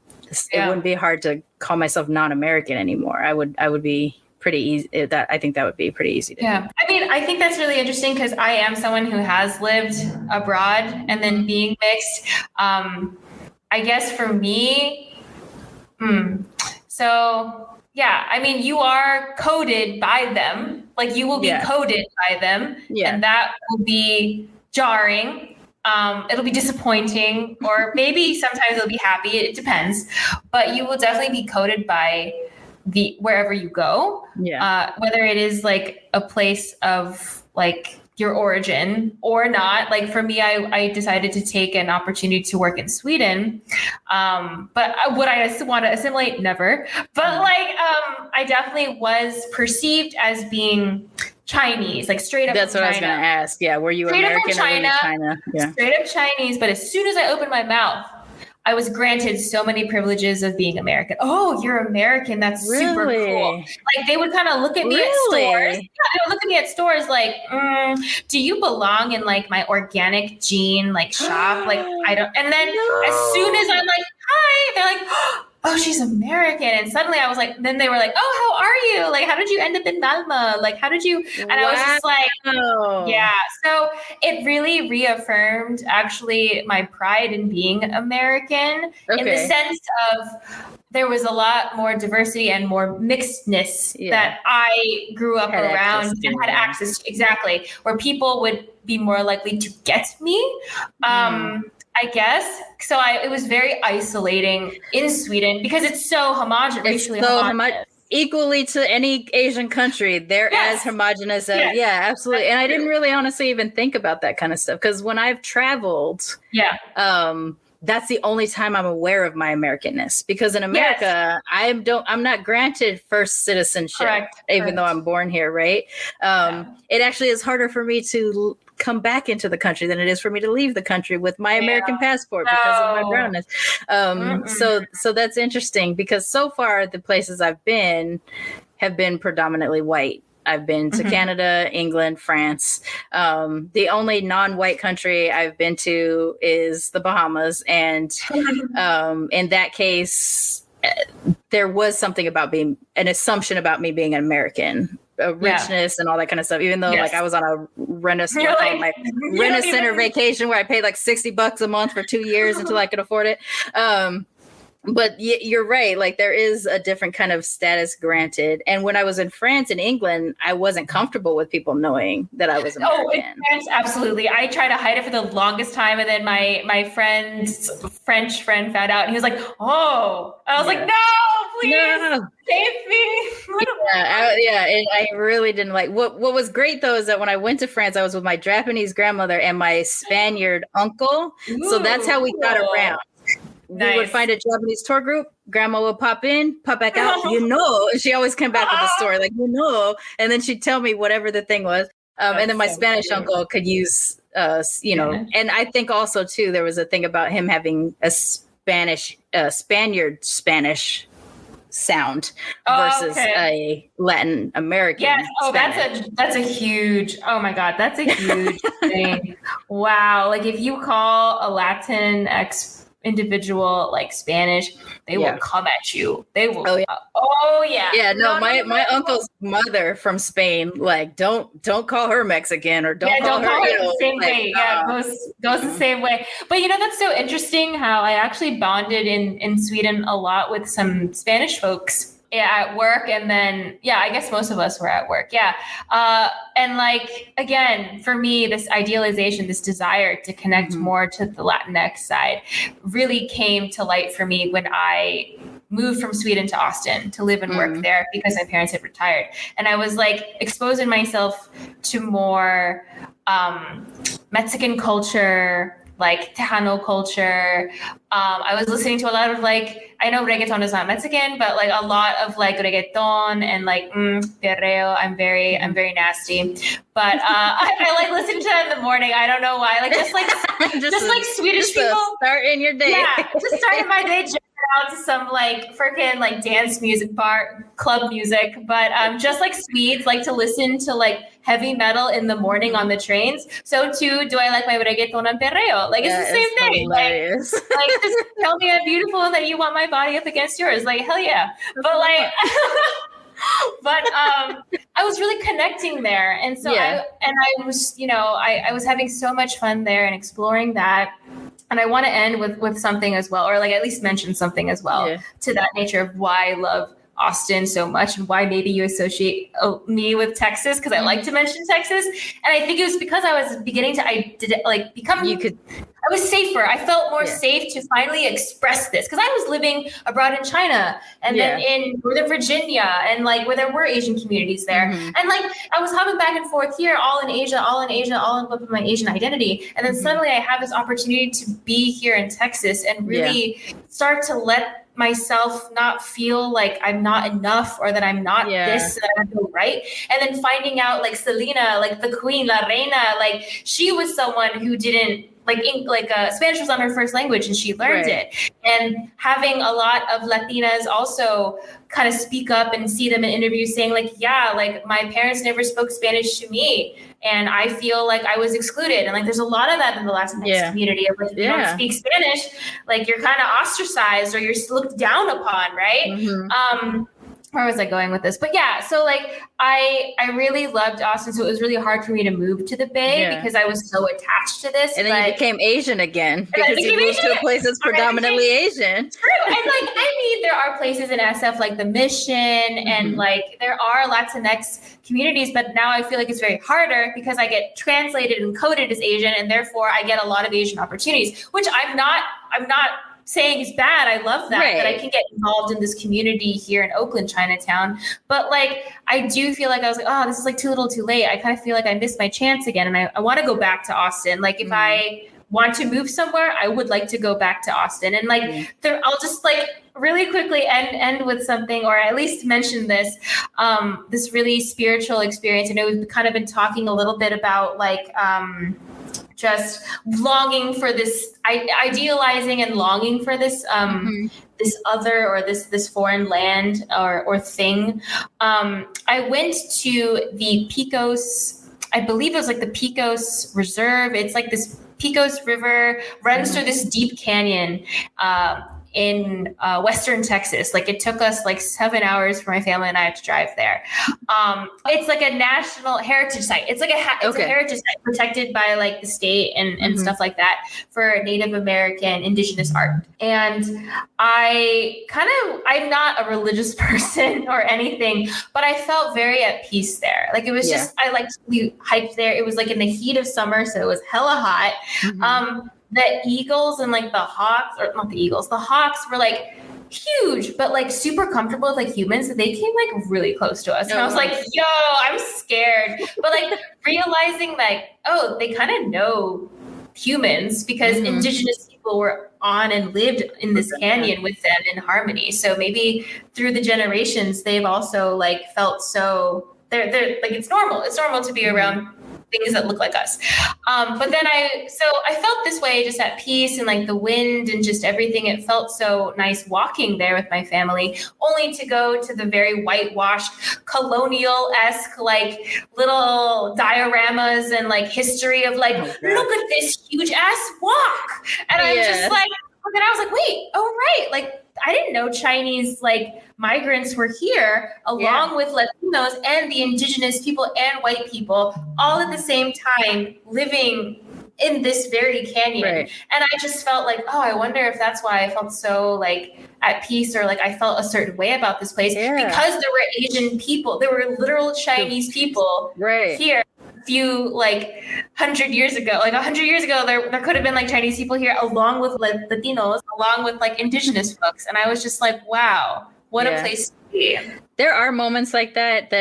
wouldn't be hard to call myself non-American anymore. I would be pretty easy. I think that would be pretty easy to do. I think that's really interesting because I am someone who has lived abroad and then being mixed. I guess for me, you are coded by them. You will be coded by them, and that will be jarring. It'll be disappointing, or maybe sometimes it'll be happy. It depends, but you will definitely be coded by wherever you go. Whether it is a place of your origin or not. For me, I decided to take an opportunity to work in Sweden. But would I want to assimilate? Never. But I definitely was perceived as being Chinese, straight up. That's what China. I was going to ask. Yeah. Were you straight American up from China, or China? Yeah. Straight up Chinese. But as soon as I opened my mouth, I was granted so many privileges of being American. Oh, you're American. That's super cool. They would kind of look at me at stores. Yeah, they would look at me at stores do you belong in my organic gene shop? I don't. And then as soon as I'm hi, they're oh, she's American. And suddenly I was then they were oh, how are you? How did you end up in Malmö? How did you? And I was just yeah. So it really reaffirmed actually my pride in being American in the sense of there was a lot more diversity and more mixedness that I grew up around and had access to. Exactly. Where people would be more likely to get me. I guess. So it was very isolating in Sweden because it's so homogenous. Racially homogenous. Equally to any Asian country, they're as homogenous as, absolutely. And I didn't really honestly even think about that kind of stuff because when I've traveled, that's the only time I'm aware of my Americanness because in America, I'm not granted first citizenship, even though I'm born here, right? It actually is harder for me to come back into the country than it is for me to leave the country with my American passport because of my brownness. So that's interesting because so far the places I've been have been predominantly white. I've been to Canada, England, France. The only non-white country I've been to is the Bahamas. And in that case, there was something about being an assumption about me being an American. Richness and all that kind of stuff, even though I was on a Rent-A-Center vacation where I paid $60 a month for 2 years until I could afford it. But you're right. There is a different kind of status granted. And when I was in France and England, I wasn't comfortable with people knowing that I was American. Oh, in France, absolutely. I tried to hide it for the longest time. And then my friend's French friend found out and he was oh, I was no, please save me. And I really didn't what was great though, is that when I went to France, I was with my Japanese grandmother and my Spaniard uncle. So that's how we got around. We would find a Japanese tour group. Grandma would pop in, pop back out, and she always came back with the story, and then she'd tell me whatever the thing was. And then my Spanish uncle could use and I think also too, there was a thing about him having a Spaniard Spanish sound versus a Latin American. Yes. Oh, Spanish. that's a huge, oh my God, that's a huge thing. Wow. Like if you call a Latin individual like Spanish, they will come at you. They will. Oh yeah. Yeah. No, my uncle's mother from Spain, like don't call her Mexican or don't call her the same way. Yeah, goes the same way. But that's so interesting how I actually bonded in Sweden a lot with some Spanish folks at work. And then, I guess most of us were at work. Yeah. And like, again, for me, this idealization, this desire to connect more to the Latinx side really came to light for me when I moved from Sweden to Austin to live and work there because my parents had retired. And I was like exposing myself to more Mexican culture, like Tejano culture. I was listening to a lot of I know reggaeton is not Mexican, but like a lot of like reggaeton and like perreo. I'm very nasty, but I like listening to that in the morning. I don't know why. Like just like Swedish people starting your day. Yeah, just starting my day. Out to some like freaking like dance music club music, but just like Swedes like to listen to like heavy metal in the morning on the trains. So too do I like my reggaeton and perreo. Like it's the same thing. Hilarious. Like just tell me I'm beautiful and that you want my body up against yours. Like hell yeah. But like I was really connecting there. And so I was, I was having so much fun there and exploring that. And I want to end with something as well, or like at least mention something as well to that nature of why I love Austin so much and why maybe you associate me with Texas, because I like to mention Texas. And I think it was because I was beginning to become. I was safer. I felt more safe to finally express this because I was living abroad in China and then in Northern Virginia and like where there were Asian communities there. And like I was hopping back and forth here, all in Asia, all in my Asian identity. And then suddenly I have this opportunity to be here in Texas and really start to let myself not feel like I'm not enough or that I'm not this, that I'm not right. And then finding out like Selena, like the queen, La Reina, like she was someone who didn't Spanish was not her first language and she learned it. And having a lot of Latinas also kind of speak up and see them in interviews saying like, my parents never spoke Spanish to me. And I feel like I was excluded. And like, there's a lot of that in the Latinx community. Of like, if you don't speak Spanish, like you're kind of ostracized or you're looked down upon. Right. Where was I going with this? But so like I really loved Austin. So it was really hard for me to move to the Bay because I was so attached to this. And then you became Asian again because you moved to a place that's predominantly Asian. True. And there are places in SF like the Mission and like there are Latinx communities, but now I feel like it's very harder because I get translated and coded as Asian and therefore I get a lot of Asian opportunities, which I'm not saying is bad. I love that I can get involved in this community here in Oakland, Chinatown. But like, I do feel like I was like, oh, this is like too little too late. I kind of feel like I missed my chance again. And I want to go back to Austin. Like if I want to move somewhere, I would like to go back to Austin. And like, I'll just like really quickly end with something, or at least mention this, this really spiritual experience. I know we've kind of been talking a little bit about like, just longing for this, idealizing and longing for this, this other or this foreign land or thing. I went to the Pecos, I believe it was like the Pecos Reserve. It's like this Pecos River runs through this deep canyon in Western Texas. Like it took us like 7 hours for my family and I to drive there. It's like a national heritage site. It's like a heritage site protected by like the state and stuff like that for Native American indigenous art. And I'm not a religious person or anything, but I felt very at peace there. Like it was just, we hiked there. It was like in the heat of summer. So it was hella hot. The eagles and like the hawks, or not the eagles, the hawks were like huge, but like super comfortable with like humans. They came like really close to us. And I was like, yo, I'm scared. But like realizing like, oh, they kind of know humans because indigenous people were on and lived in this canyon with them in harmony. So maybe through the generations, they've also like felt so they're like, it's normal. It's normal to be around things that look like us. But then I felt this way just at peace, and like the wind and just everything. It felt so nice walking there with my family, only to go to the very whitewashed, colonial-esque, like little dioramas and like history of like, look at this huge ass walk. And I'm just like, and I was like, wait, oh, right. Like, I didn't know Chinese, like, migrants were here along with Latinos and the indigenous people and white people all at the same time living in this very canyon. Right. And I just felt like, oh, I wonder if that's why I felt so like at peace, or like I felt a certain way about this place because there were Asian people, there were literal Chinese people here. Few like 100 years ago, like 100 years ago, there could have been like Chinese people here along with like Latinos, along with like indigenous folks. And I was just like, wow, what a place to be. There are moments like that,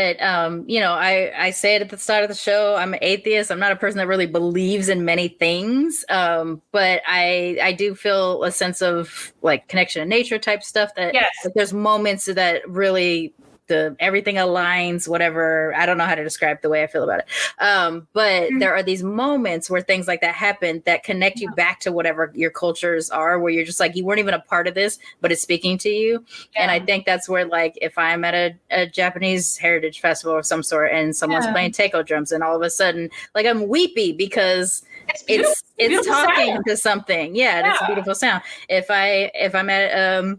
you know, I say it at the start of the show, I'm an atheist. I'm not a person that really believes in many things. But I do feel a sense of like connection to nature type stuff that like, there's moments that really everything aligns, whatever. I don't know how to describe the way I feel about it. But there are these moments where things like that happen that connect you back to whatever your cultures are, where you're just like, you weren't even a part of this, but it's speaking to you. Yeah. And I think that's where, like, if I'm at a Japanese heritage festival of some sort and someone's playing taiko drums and all of a sudden, like, I'm weepy because it's talking to something. Yeah, it's a beautiful sound. If I'm at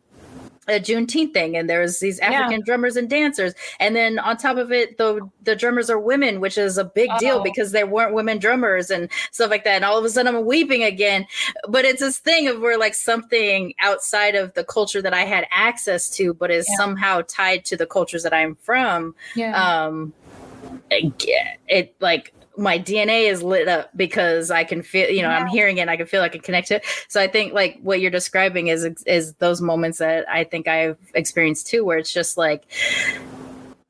a Juneteenth thing and there's these African drummers and dancers, and then on top of it the drummers are women, which is a big deal because there weren't women drummers and stuff like that, and all of a sudden I'm weeping again. But it's this thing of where like something outside of the culture that I had access to but is somehow tied to the cultures that I'm from. It like my DNA is lit up because I can feel, you know, I'm hearing it and I can feel I can connect to it. So I think like what you're describing is those moments that I think I've experienced too, where it's just like,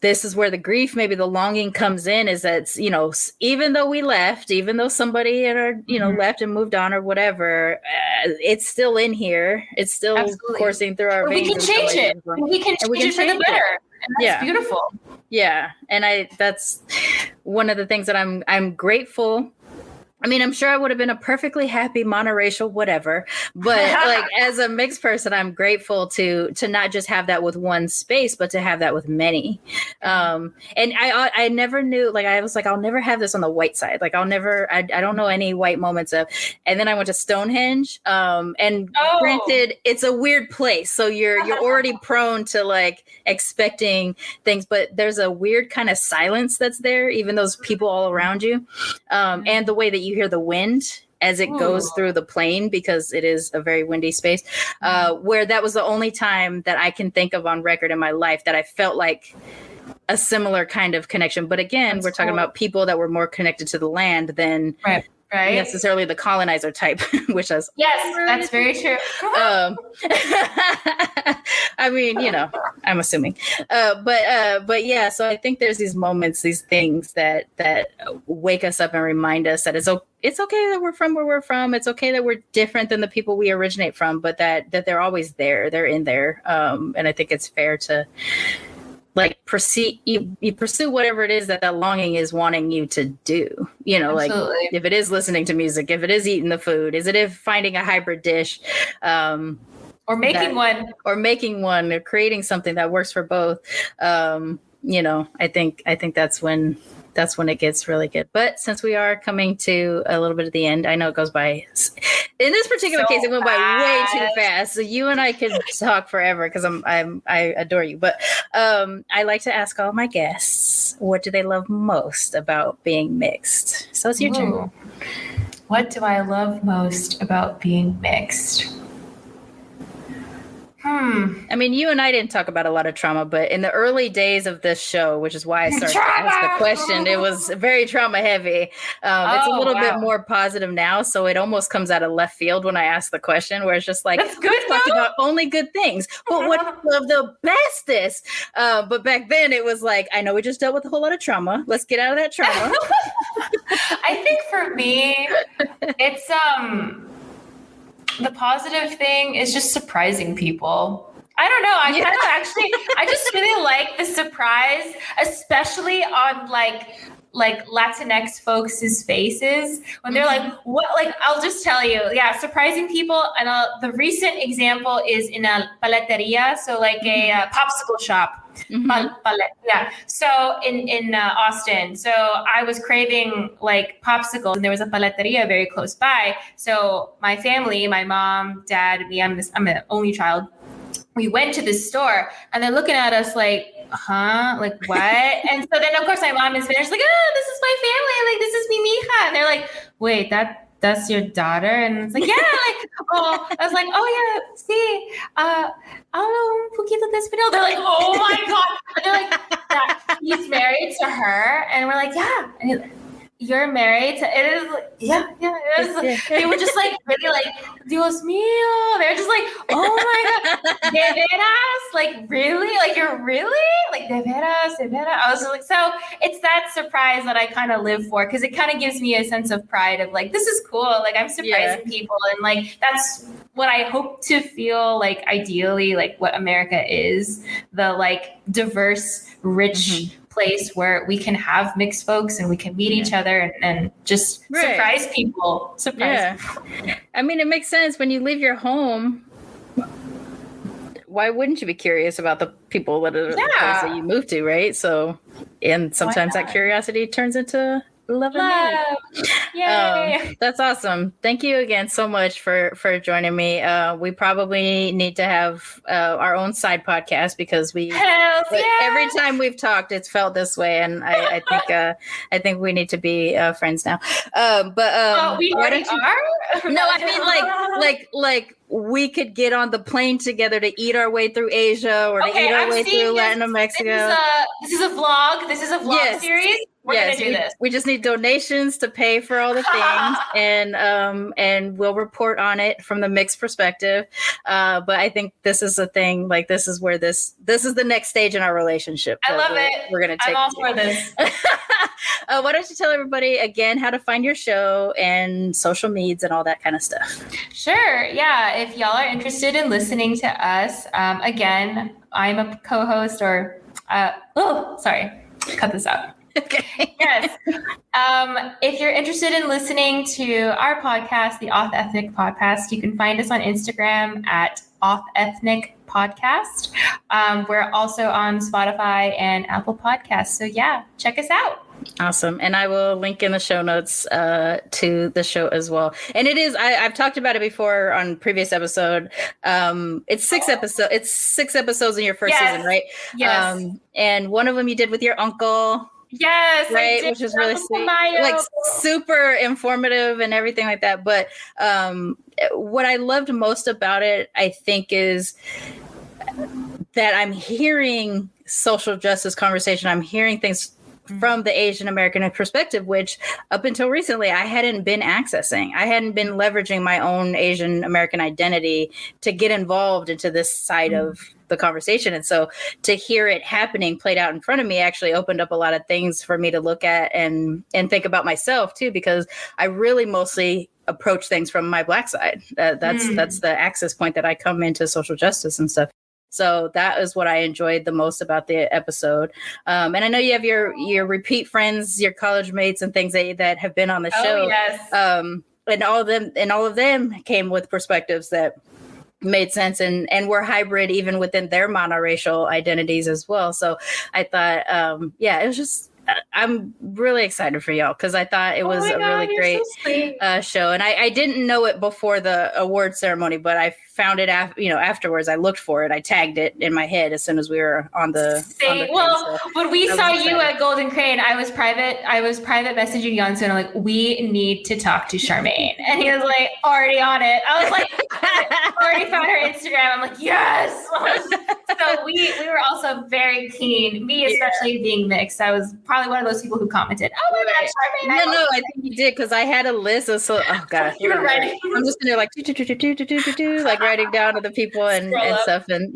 this is where the grief, maybe the longing comes in, is that, you know, even though we left, even though somebody in our, you know, left and moved on or whatever, it's still in here. It's still coursing through our veins. We can change it. We can change it for the better. And that's beautiful. Yeah. And that's one of the things that I'm grateful. I mean, I'm sure I would have been a perfectly happy monoracial, whatever. But like as a mixed person, I'm grateful to not just have that with one space, but to have that with many. And I never knew, like, I was like, I'll never have this on the white side. Like I don't know any white moments of, and then I went to Stonehenge. And granted, it's a weird place. So you're already prone to like expecting things, but there's a weird kind of silence that's there, even those people all around you. And the way that you hear the wind as it goes through the plane, because it is a very windy space, where that was the only time that I can think of on record in my life that I felt like a similar kind of connection. But again, we're talking about people that were more connected to the land than necessarily the colonizer type, which is that's very true. I mean, you know, I'm assuming, but yeah. So I think there's these moments, these things that wake us up and remind us that it's okay that we're from where we're from. It's okay that we're different than the people we originate from, but that they're always there. They're in there, and I think it's fair to like you pursue whatever it is that longing is wanting you to do, you know. Absolutely. Like if it is listening to music, if it is eating the food, is it finding a hybrid dish, or making one, or creating something that works for both. You know, I think that's when it gets really good. But since we are coming to a little bit of the end, I know it goes by, in this particular case, it went by way too fast. So you and I could talk forever because I adore you. But I like to ask all my guests, what do they love most about being mixed? So it's your turn. What do I love most about being mixed? I mean, you and I didn't talk about a lot of trauma, but in the early days of this show, which is why I started to ask the question, it was very trauma heavy. It's a little bit more positive now, so it almost comes out of left field when I ask the question, where it's just like, let's talk about only good things. But what I love the bestest? But back then it was like, I know we just dealt with a whole lot of trauma. Let's get out of that trauma. I think for me, it's the positive thing is just surprising people. I don't know. I just really like the surprise, especially on like like Latinx folks' faces when they're like, what, like, I'll just tell you, surprising people. And the recent example is in a paleteria. So like a popsicle shop. So in Austin, so I was craving like popsicles, and there was a paleteria very close by. So my family, my mom, dad, me, I'm an only child. We went to this store, and they're looking at us like, huh? Like, what? And so then, of course, my mom is Spanish, like, this is my family. Like, this is mi mija. And they're like, wait, that's your daughter? And it's like, yeah, like, I was like, oh, yeah, sí. Un poquito de español. They're like, oh, my God. And they're like, he's married to her. And we're like, yeah. And you're married to, it is, yeah. It is, they were just like, really like, Dios mío. They're just like, oh my God, de veras? Like, really? Like, you're really? Like, de veras, de veras? I was like, so it's that surprise that I kind of live for, because it kind of gives me a sense of pride of like, this is cool. Like, I'm surprising people. And like, that's what I hope to feel like, ideally, like what America is, the like diverse, rich place where we can have mixed folks and we can meet each other and just surprise people. I mean, it makes sense when you leave your home. Why wouldn't you be curious about the people that are the place that you moved to, right? So, and sometimes that curiosity turns into love. Yay! That's awesome. Thank you again so much for joining me. We probably need to have our own side podcast, because every time we've talked, it's felt this way, and I think we need to be friends now. We already are. No, I mean like we could get on the plane together to eat our way through Asia or to eat our way through Latin America. This is a vlog. This is a vlog series. We're gonna do this. We just need donations to pay for all the things, and we'll report on it from the mixed perspective. But I think this is a thing. Like, this is where this is the next stage in our relationship. I love it. We're gonna take. I'm all for this. Why don't you tell everybody again how to find your show and social medias and all that kind of stuff? Sure. Yeah. If y'all are interested in listening to us, again, I'm a co-host sorry, cut this out. Okay. Yes. If you're interested in listening to our podcast, the AuthEthnic Podcast, you can find us on Instagram at AuthEthnic Podcast. We're also on Spotify and Apple Podcasts. So check us out. Awesome. And I will link in the show notes to the show as well. And it is, I've talked about it before on previous episode. It's 6 episodes. It's 6 episodes in your first season, right? Yes. And one of them you did with your uncle. Yes, right, which is really sweet, like super informative and everything like that. But what I loved most about it, I think, is that I'm hearing social justice conversation. I'm hearing things from the Asian American perspective, which up until recently I hadn't been accessing. I hadn't been leveraging my own Asian American identity to get involved into this side of the conversation. And so to hear it happening played out in front of me actually opened up a lot of things for me to look at and think about myself too, because I really mostly approach things from my Black side. That's the access point that I come into social justice and stuff. So that is what I enjoyed the most about the episode. And I know you have your repeat friends, your college mates and things that have been on the show. Oh, yes. And all of them came with perspectives that made sense and were hybrid even within their monoracial identities as well. So I thought, it was just, I'm really excited for y'all because I thought it was really great show. And I didn't know it before the award ceremony, but I found it afterwards. I looked for it. I tagged it in my head as soon as we were on the when we saw you at Golden Crane, I was private messaging Yonsu and I'm like, we need to talk to Charmaine. And he was like, already on it. I was like, already found her Instagram. I'm like, yes. So we were also very keen, me especially being mixed. I was probably one of those people who commented, oh my God, Charmaine. No, I think you did because I had a list of oh gosh. You were writing. I'm just gonna like like writing down to the people and stuff and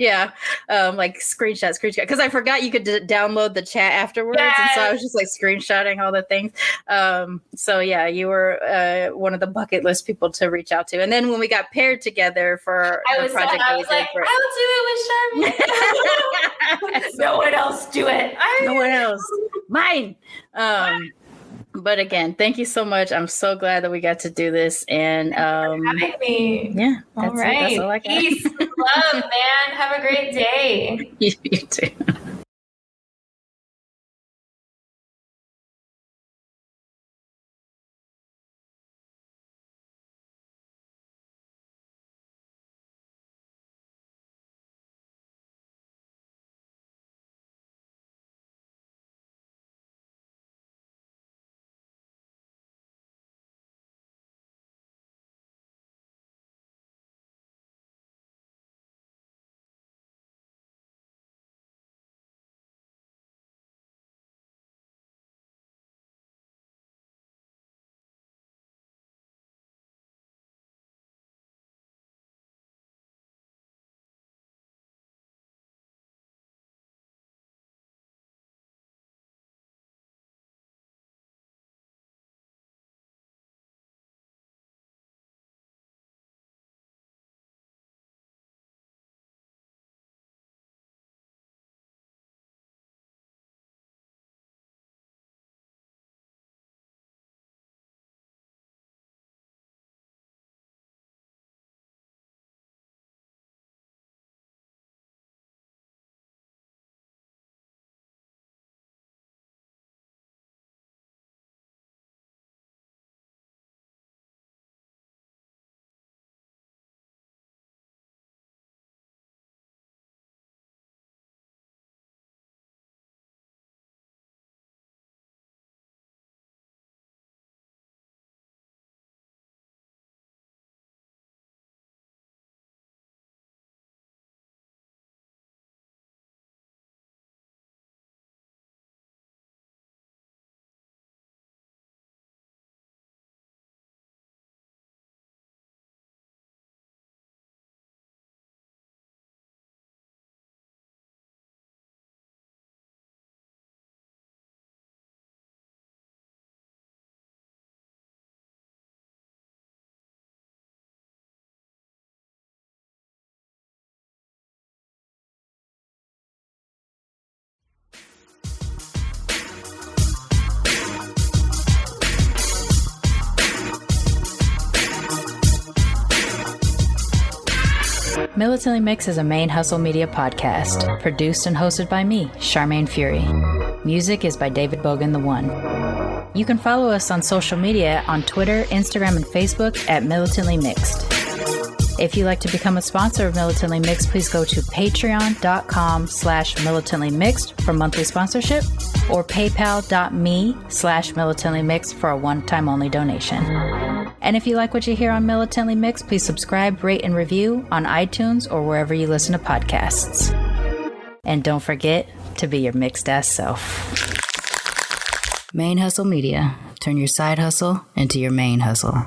like screenshot because I forgot you could download the chat afterwards and so I was just like screenshotting all the things. You were one of the bucket list people to reach out to, and then when we got paired together for the project, I was like, I'll do it with Charmaine. No one else do it. No one else. Mine. But again, thank you so much. I'm so glad that we got to do this. And having me. Yeah. All right. That's all I got. Peace, love, man. Have a great day. You too. Militantly Mixed is a ManeHustle media podcast, produced and hosted by me, Charmaine Fury. Music is by David Bogan the One. You can follow us on social media on Twitter, Instagram, and Facebook at Militantly Mixed. If you'd like to become a sponsor of Militantly Mixed, please go to patreon.com/militantlymixed for monthly sponsorship or paypal.me/militantlymixed for a one-time only donation. And if you like what you hear on Militantly Mixed, please subscribe, rate, and review on iTunes or wherever you listen to podcasts. And don't forget to be your mixed-ass self. ManeHustle Media. Turn your side hustle into your main hustle.